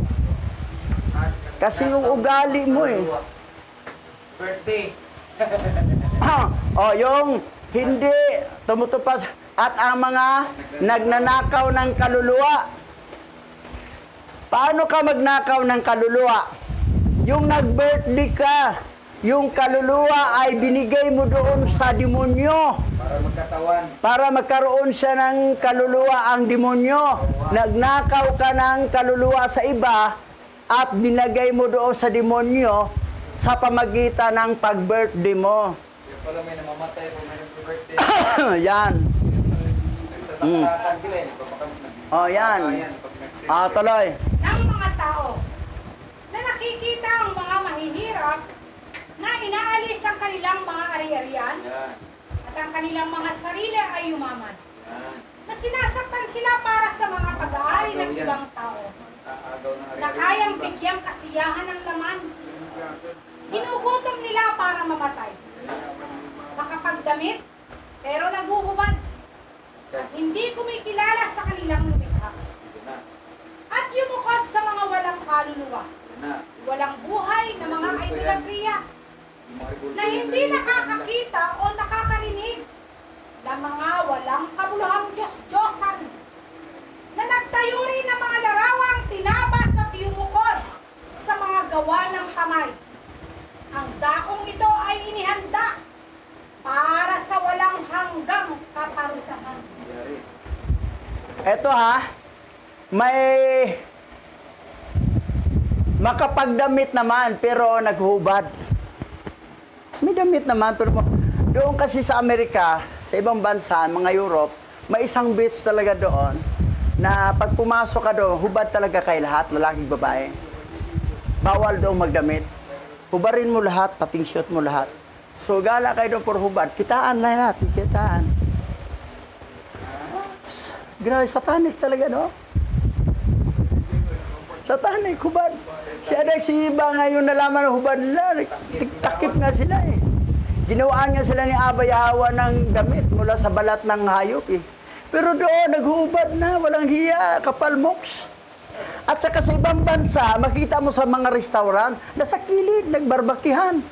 Kasi yung ugali mo eh. Birthday. Yung hindi tumutupad, at ang mga nagnanakaw ng kaluluwa. Paano ka magnakaw ng kaluluwa? Yung nag-birthday ka, yung kaluluwa ay binigay mo doon sa demonyo. Para magkatawan. Para magkaroon siya ng kaluluwa ang demonyo. Nagnakaw ka ng kaluluwa sa iba at binagay mo doon sa demonyo sa pamagitan ng pag-birthday mo. Yung pala may namamatay kung may nag-birthday. Yan. Nagsasaksakan sila eh. Oh, yan. Tuloy. Ng mga tao na nakikita ang mga mahihirap na inaalis ang kanilang mga ari-arian Yan. at ang kanilang mga sarili ay yumaman. Yan. Na sinasaktan sila para sa mga pag-aari ng ibang tao Aagaw ng na kayang bigyang kasiyahan ng laman. Ginugutom nila para mamatay. Makapagdamit, pero naguhubad. At hindi kumikilala sa kanilang lumikha. At yumukod sa mga walang kaluluwa. Walang buhay na mga idolatriya na hindi nakakakita o nakakarinig na mga walang kabuluhang Diyos-Diyosan na nagtayo rin ng mga larawang tinabas at yumukod sa mga gawa ng kamay. Ang dakong ito ay inihanda para sa walang hanggang kaparusahan. Eto ha, may makapagdamit naman pero naghubad. May damit naman pero doon kasi sa Amerika, sa ibang bansa, mga Europe, may isang beach talaga doon na pag pumasok ka doon, hubad talaga kay lahat, lalaking babae. Bawal doon magdamit. Hubarin mo lahat, pating shoot mo lahat. So gala kayo doon for hubad, kitaan lahat, kitaan. Grabe, satanic talaga, no? Satanic, hubad. Si Adak, si Iba ngayon nalaman ng hubad nila, takip nga sila eh. Ginawaan nga sila ni Abay Hawa ng damit mula sa balat ng hayop eh. Pero doon, naghubad na, walang hiya, kapal moks. At saka sa ibang bansa, makita mo sa mga restaurant, nasa kilid, nagbarbakihan.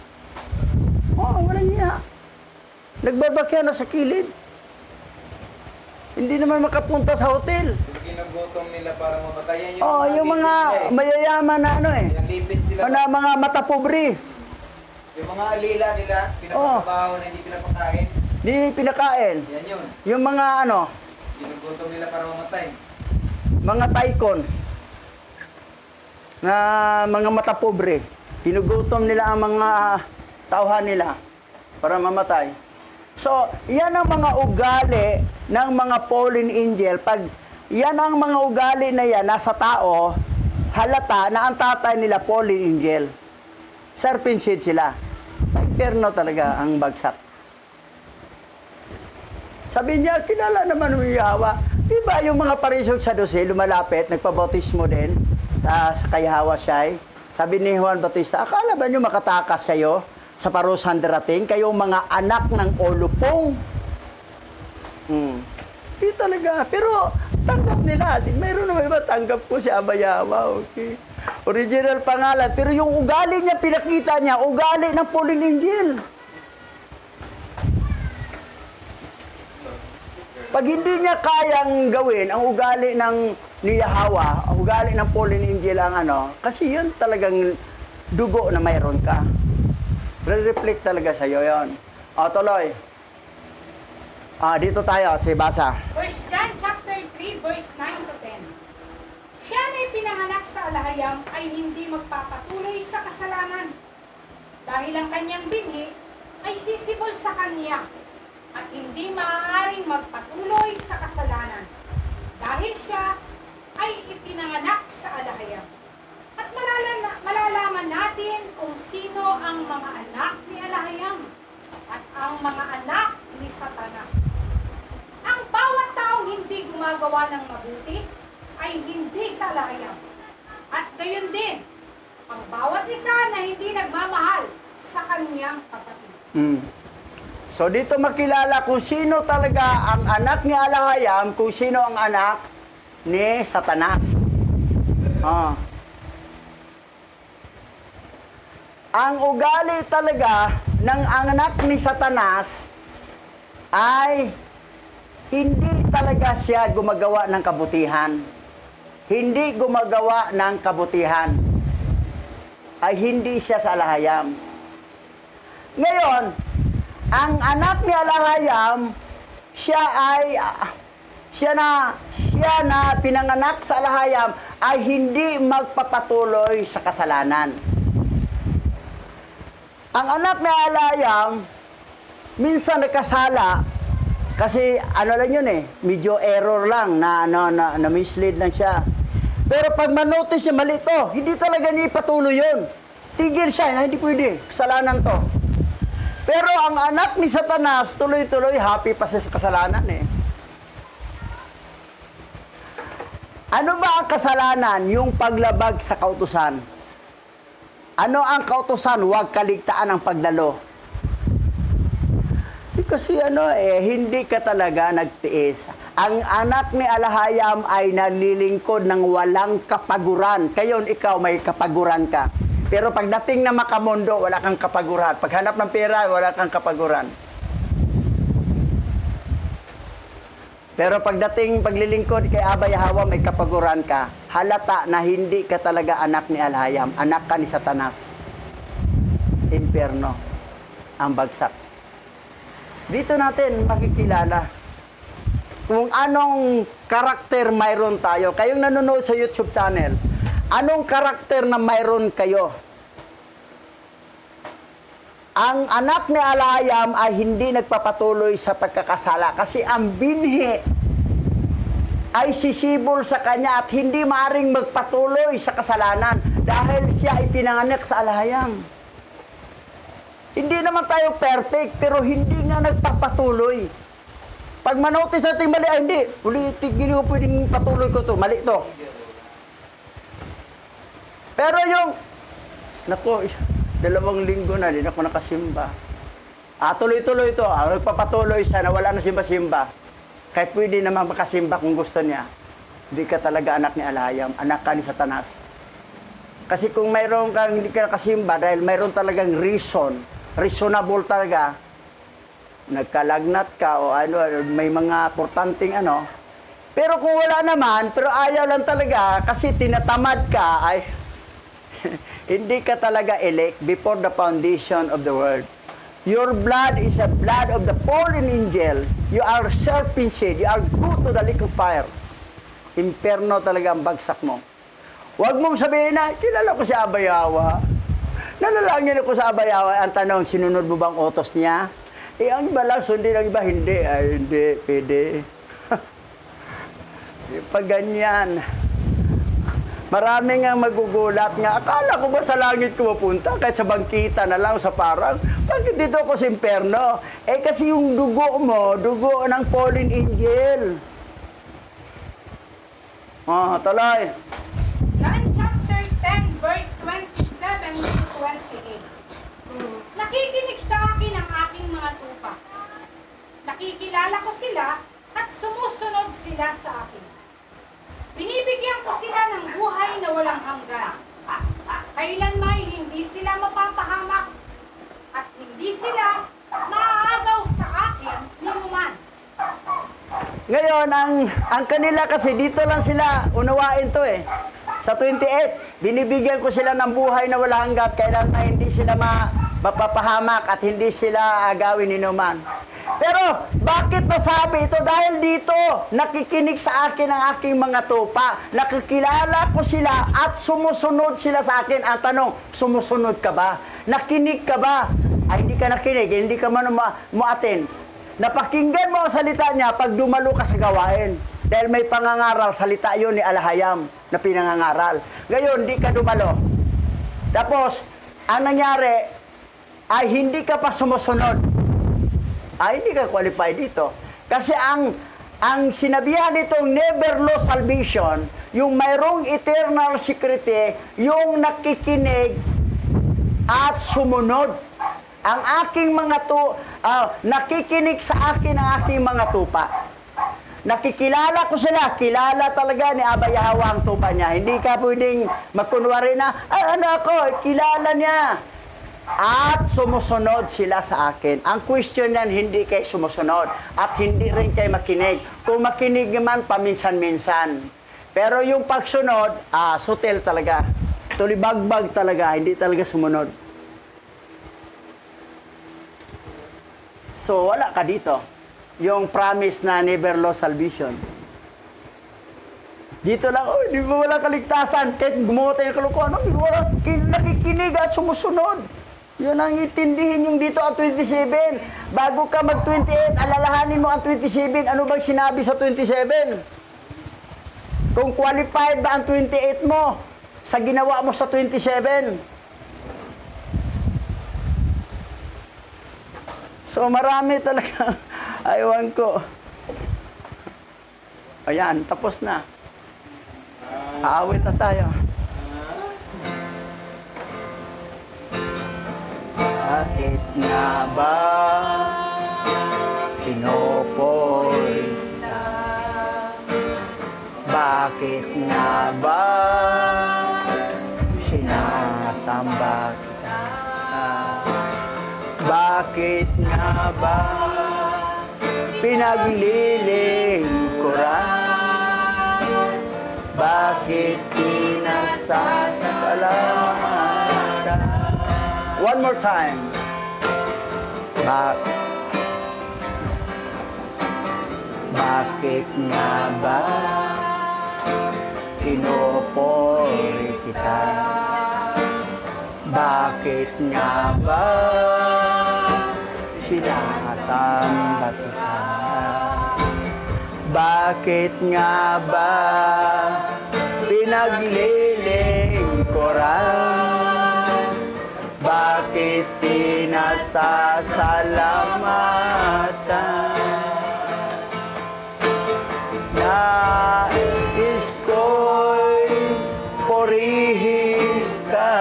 Oo, walang hiya. Nagbarbakihan na sa kilid. Hindi naman makapunta sa hotel. Ginugutom nila para mamatayan Yung mga mayayaman na ano eh. Yung lipid sila. Mga matapobre. Yung mga alila nila, pinapakabaho na hindi pinapakain. Di pinakain. Yan yun. Yung mga Ginugutom nila para mamatay. mga taikon na mga matapobre. Pinugutom nila ang mga tauhan nila para mamatay. So, yan ang mga ugali ng mga fallen angel. Pag yan ang mga ugali na yan nasa tao, halata na ang tatay nila fallen angel. Serpent seed sila. Impyerno talaga ang bagsak. Sabi niya, kilala naman ng Yahawa. Diba yung mga parisog sa Dose, lumalapit, nagpabautismo din sa kay Hawa Shai. Sabi ni Juan Bautista, akala ba niyo makatakas kayo sa parusahan darating? Kayong mga anak ng olupong. Di talaga. Pero tanggap nila. Mayroon naman iba, tanggap ko si Abayawa. Okay. Original pangalan. Pero yung ugali niya, pinakita niya, ugali ng fallen angel. Pag hindi niya kayang gawin ang ugali ng ni Yahawa, ang ugali ng fallen angel ang kasi yun talagang dugo na mayroon ka. Re-reflect talaga sa'yo yun. Tuloy. Dito tayo, basa. 1 John chapter 3 verse 9 to 10. Siya na pinanganak sa alahayam ay hindi magpapatuloy sa kasalanan. Dahil ang kanyang binhi ay sisibol sa kanya at hindi maaaring magpatuloy sa kasalanan. Dahil siya ay ipinanganak sa alahayam. At malalaman natin kung sino ang mga anak ni Alahayam at ang mga anak ni Satanas. Ang bawat taong hindi gumagawa ng mabuti ay hindi sa Alahayam. At gayon din, ang bawat isa na hindi nagmamahal sa kanyang kapatid. So dito makilala kung sino talaga ang anak ni Alahayam, kung sino ang anak ni Satanas. Ang ugali talaga ng anak ni Satanas ay hindi talaga siya gumagawa ng kabutihan. Hindi gumagawa ng kabutihan. Ay hindi siya sa Alahayam. Ngayon, ang anak ni Alahayam, siya na pinanganak sa Alahayam ay hindi magpapatuloy sa kasalanan. Ang anak ni Alahayam, minsan nagkasala, kasi ano lang yun medyo error lang, na mislead lang siya. Pero pag manotice niya mali to, hindi talaga niya ipatuloy yun. Tigil siya na hindi pwede, kasalanan to. Pero ang anak ni Satanas, tuloy-tuloy, happy pa siya sa kasalanan Ano ba ang kasalanan? Yung paglabag sa kautusan. Ano ang kautusan? Huwag kaligtaan ang pagdalo. Kasi hindi ka talaga nagtiis. Ang anak ni Alahayam ay nalilingkod ng walang kapaguran. Kayon, ikaw may kapaguran ka. Pero pagdating na makamundo, wala kang kapaguran. Paghanap ng pera, wala kang kapaguran. Pero pagdating paglilingkod kay Abay Hawa, may kapaguran ka. Halata na hindi ka talaga anak ni Alahayam. Anak ka ni Satanas. Impyerno. Ang bagsak. Dito natin makikilala kung anong karakter mayroon tayo. Kayong nanonood sa YouTube channel, anong karakter na mayroon kayo? Ang anak ni Alahayam ay hindi nagpapatuloy sa pagkakasala kasi ang binhi ay sisibol sa kanya at hindi maaring magpatuloy sa kasalanan dahil siya ay pinanganak sa Alahayam. Hindi naman tayo perfect, pero hindi nga nagpapatuloy. Pag manotice natin mali, hindi. Hindi ko pwedeng patuloy ko to. Mali to. Pero naku, 2 linggo na, din ako nakasimba. Tuloy-tuloy to. Nagpapatuloy siya na wala na simba-simba. Kahit pwede naman makasimba kung gusto niya. Hindi ka talaga anak ni Alahayam. Anak ka ni Satanas. Kasi kung mayroon kang hindi ka nakasimba, dahil mayroon talagang reasonable talaga, nagkalagnat ka o may mga portanteng Pero kung wala naman, pero ayaw lang talaga kasi tinatamad ka, ay hindi ka talaga elect before the foundation of the world. Your blood is a blood of the fallen angel. You are serpent seed. You are good to the lake of fire. Imperno talaga ang bagsak mo. Huwag mong sabihin na, kilala ko si Abay Hawa. Nanalangin ako sa Abay Hawa. Ang tanong, sinunod mo bang utos niya? Ang iba lang, sundin ang iba, hindi. Hindi, pwede. Pag ganyan, maraming ang magugulat nga. Akala ko ba sa langit ko mapunta? Kahit sa bangkita na lang, sa parang, bakit dito ako sa imperno? Kasi yung dugo mo, dugo ng fallen angel. Tuloy. John chapter 10, verse 27 to 28. Nakikinig sa akin ang aking mga tupa. Nakikilala ko sila at sumusunod sila sa akin. Binibigyan ko sila ng buhay na walang hanggan. Kailanmay hindi sila mapapahamak at hindi sila maaagaw sa akin ni numan. Ngayon, ang kanila kasi dito lang sila unawain to Sa 28, binibigyan ko sila ng buhay na wala hanggat, kailanman hindi sila mapapahamak at hindi sila agawin ni numan. Pero, bakit nasabi ito? Dahil dito, nakikinig sa akin ang aking mga tupa. Nakikilala ko sila at sumusunod sila sa akin. Ang tanong, sumusunod ka ba? Nakinig ka ba? Ay, hindi ka nakinig, hindi ka man muatin. Napakinggan mo ang salita niya pag dumalo ka sa gawain. Dahil may pangangaral, salita yun ni Alahayam na pinangangaral. Ngayon, di ka dumalo. Tapos, ang nangyari ay hindi ka pa sumusunod. Ay, hindi ka qualified dito. Kasi ang sinabihan nitong never lose salvation, yung mayroong eternal security, yung nakikinig at sumunod. Ang aking mga nakikinig sa akin ang aking mga tupa. Nakikilala ko sila, kilala talaga ni Abay Hawa ang tupa niya. Hindi ka pwedeng magkunwari na, kilala niya. at sumusunod sila sa akin. Ang question yan, hindi kayo sumusunod at hindi rin kayo makinig. Kung makinig naman, paminsan-minsan. Pero yung pagsunod, sutil talaga. Tulibagbag talaga, hindi talaga sumunod. So, wala ka dito. Yung promise na never lost salvation. Dito lang, di ba wala kaligtasan? Kahit gumawa tayo ng kalokohan, wala nakikinig at sumusunod. Yun ang itindihin yung dito ang 27. Bago ka mag-28, alalahanin mo ang 27. Ano bang sinabi sa 27? Kung qualified ba ang 28 mo sa ginawa mo sa 27? So marami talaga. Aywan ko. Ayan, tapos na. Aawit na tayo. Bakit nga ba pinopoy kita? Bakit nga ba sinasamba kita? Bakit nga ba pinaglilingkuran? Bakit pinasasalamatan? One more time. Bakit nga ba pinupuri kita? Bakit nga ba sinasamba kita? Bakit nga ba pinaglilingkuran? Bakit pinasasalamatan? Nais ko'y purihin ka,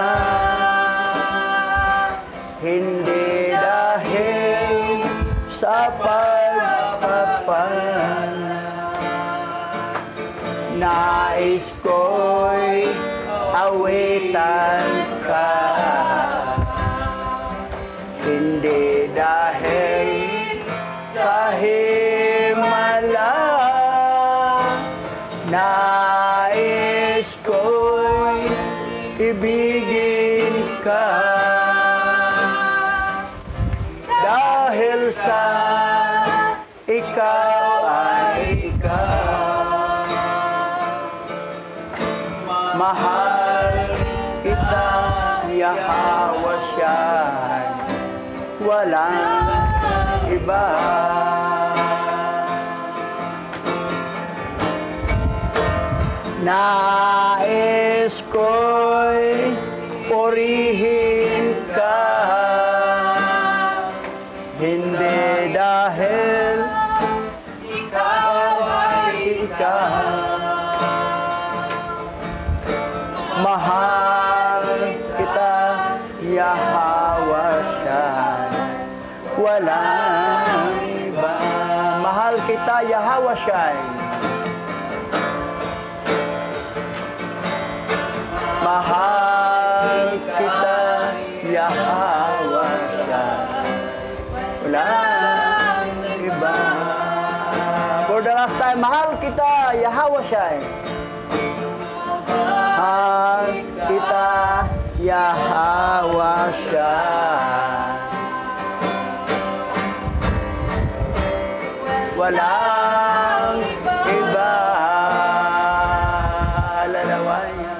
hindi dahil sa pagpapala. Nais ko'y awitan ka, hindi dahil sa himala. Nais ko'y ibigin ka, dahil sa ikaw ay ikaw. Mahal kita, Yahweh Shai, walang iba. Nais ko'y purihin ka, hindi dahil ikaw ay ikaw. Mahal kita, Yahweh Shai, walang iba. Mahal kita, Yahweh Shai. Mahal kita, Yahweh Shai, walang iba. For the last time, mahal kita, Yahweh Shai. Mahal kita, Yahweh Shai, walang iba. Alalawaya,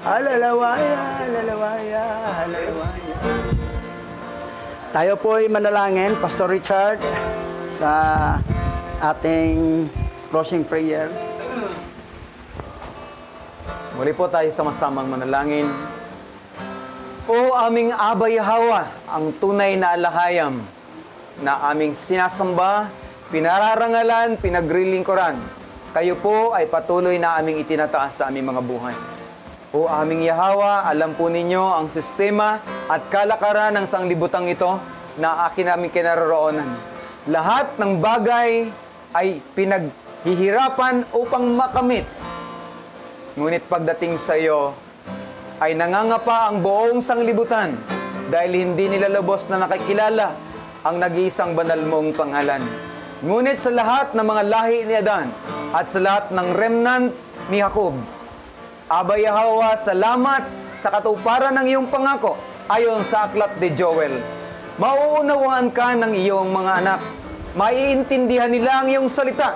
alalawaya, alalawaya, alalawaya. Tayo po ay manalangin, Pastor Richard, sa ating closing prayer. Muli po tayo sama-samang manalangin. O aming Aba Yahweh, ang tunay na alahayam na aming sinasamba, pinararangalan, pinagrilingkuran. Kayo po ay patuloy na aming itinataas sa aming mga buhay. O aming Yahweh, alam po ninyo ang sistema at kalakaran ng sanglibutang ito na akin aming kinaroroonan. Lahat ng bagay ay pinaghihirapan upang makamit. Ngunit pagdating sa iyo, ay nangangapa ang buong sanglibutan dahil hindi nila lubos na nakikilala ang nag-iisang banal mong pangalan. Ngunit sa lahat ng mga lahi ni Adan at sa lahat ng remnant ni Jacob, Aba Yahweh, salamat sa katuparan ng iyong pangako ayon sa aklat ni Joel. Mauunawaan ka ng iyong mga anak, maiintindihan nila ang iyong salita,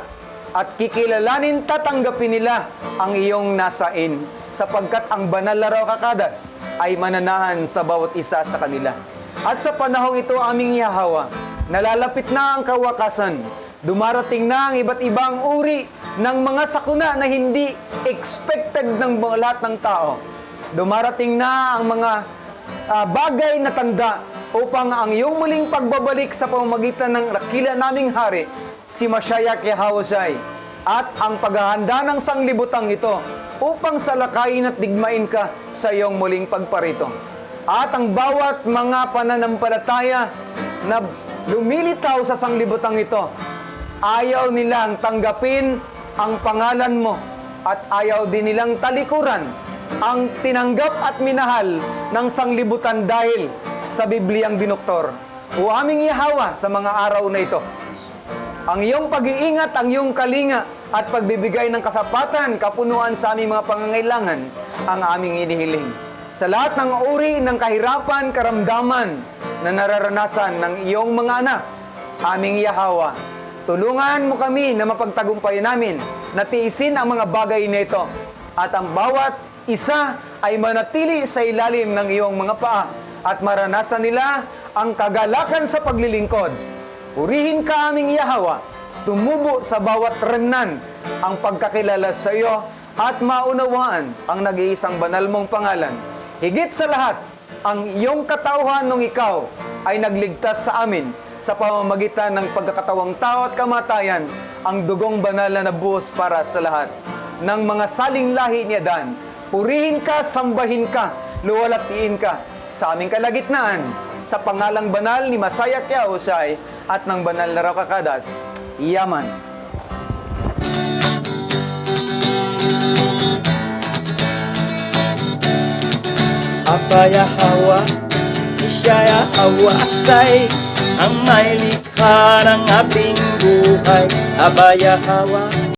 at kikilalanin tatanggapin nila ang iyong nasain, sapagkat ang banal na raw kakadas ay mananahan sa bawat isa sa kanila. At sa panahong ito, aming Yahweh, nalalapit na ang kawakasan. Dumarating na ang iba't ibang uri ng mga sakuna na hindi expected ng lahat ng tao. Dumarating na ang mga bagay na tanda upang ang iyong muling pagbabalik sa pamamagitan ng dakila naming hari, si Mashiach Yahushai, at ang paghahanda ng sanglibutang ito upang salakayin at digmain ka sa iyong muling pagparito. At ang bawat mga pananampalataya na lumilitaw sa sanglibutang ito, ayaw nilang tanggapin ang pangalan mo at ayaw din nilang talikuran ang tinanggap at minahal ng sanglibutan dahil sa Bibliang binuktor. O aming Yahweh, sa mga araw na ito, ang iyong pag-iingat, ang iyong kalinga at pagbibigay ng kasapatan, kapunuan sa aming mga pangangailangan ang aming inihiling. Sa lahat ng uri ng kahirapan, karamdaman na nararanasan ng iyong mga anak, aming Yahweh, tulungan mo kami na mapagtagumpayan namin na tiisin ang mga bagay nito at ang bawat isa ay manatili sa ilalim ng iyong mga paa at maranasan nila ang kagalakan sa paglilingkod. Purihin ka aming Yahweh, tumubo sa bawat remnant ang pagkakilala sa iyo at maunawaan ang nag-iisang banal mong pangalan. Higit sa lahat, ang iyong katauhan nung ikaw ay nagligtas sa amin sa pamamagitan ng pagkakatawang tao at kamatayan, ang dugong banal na nabuhos para sa lahat ng mga saling lahi ni Adan. Purihin ka, sambahin ka, luwalhatiin ka sa aming kalagitnaan, sa pangalang banal ni Mashiach Yahushai at ng banal na Rakakadas. Yaman. Aba Yahweh, siya Yahweh asay, ang may likha ng ating buhay. Aba Yahweh,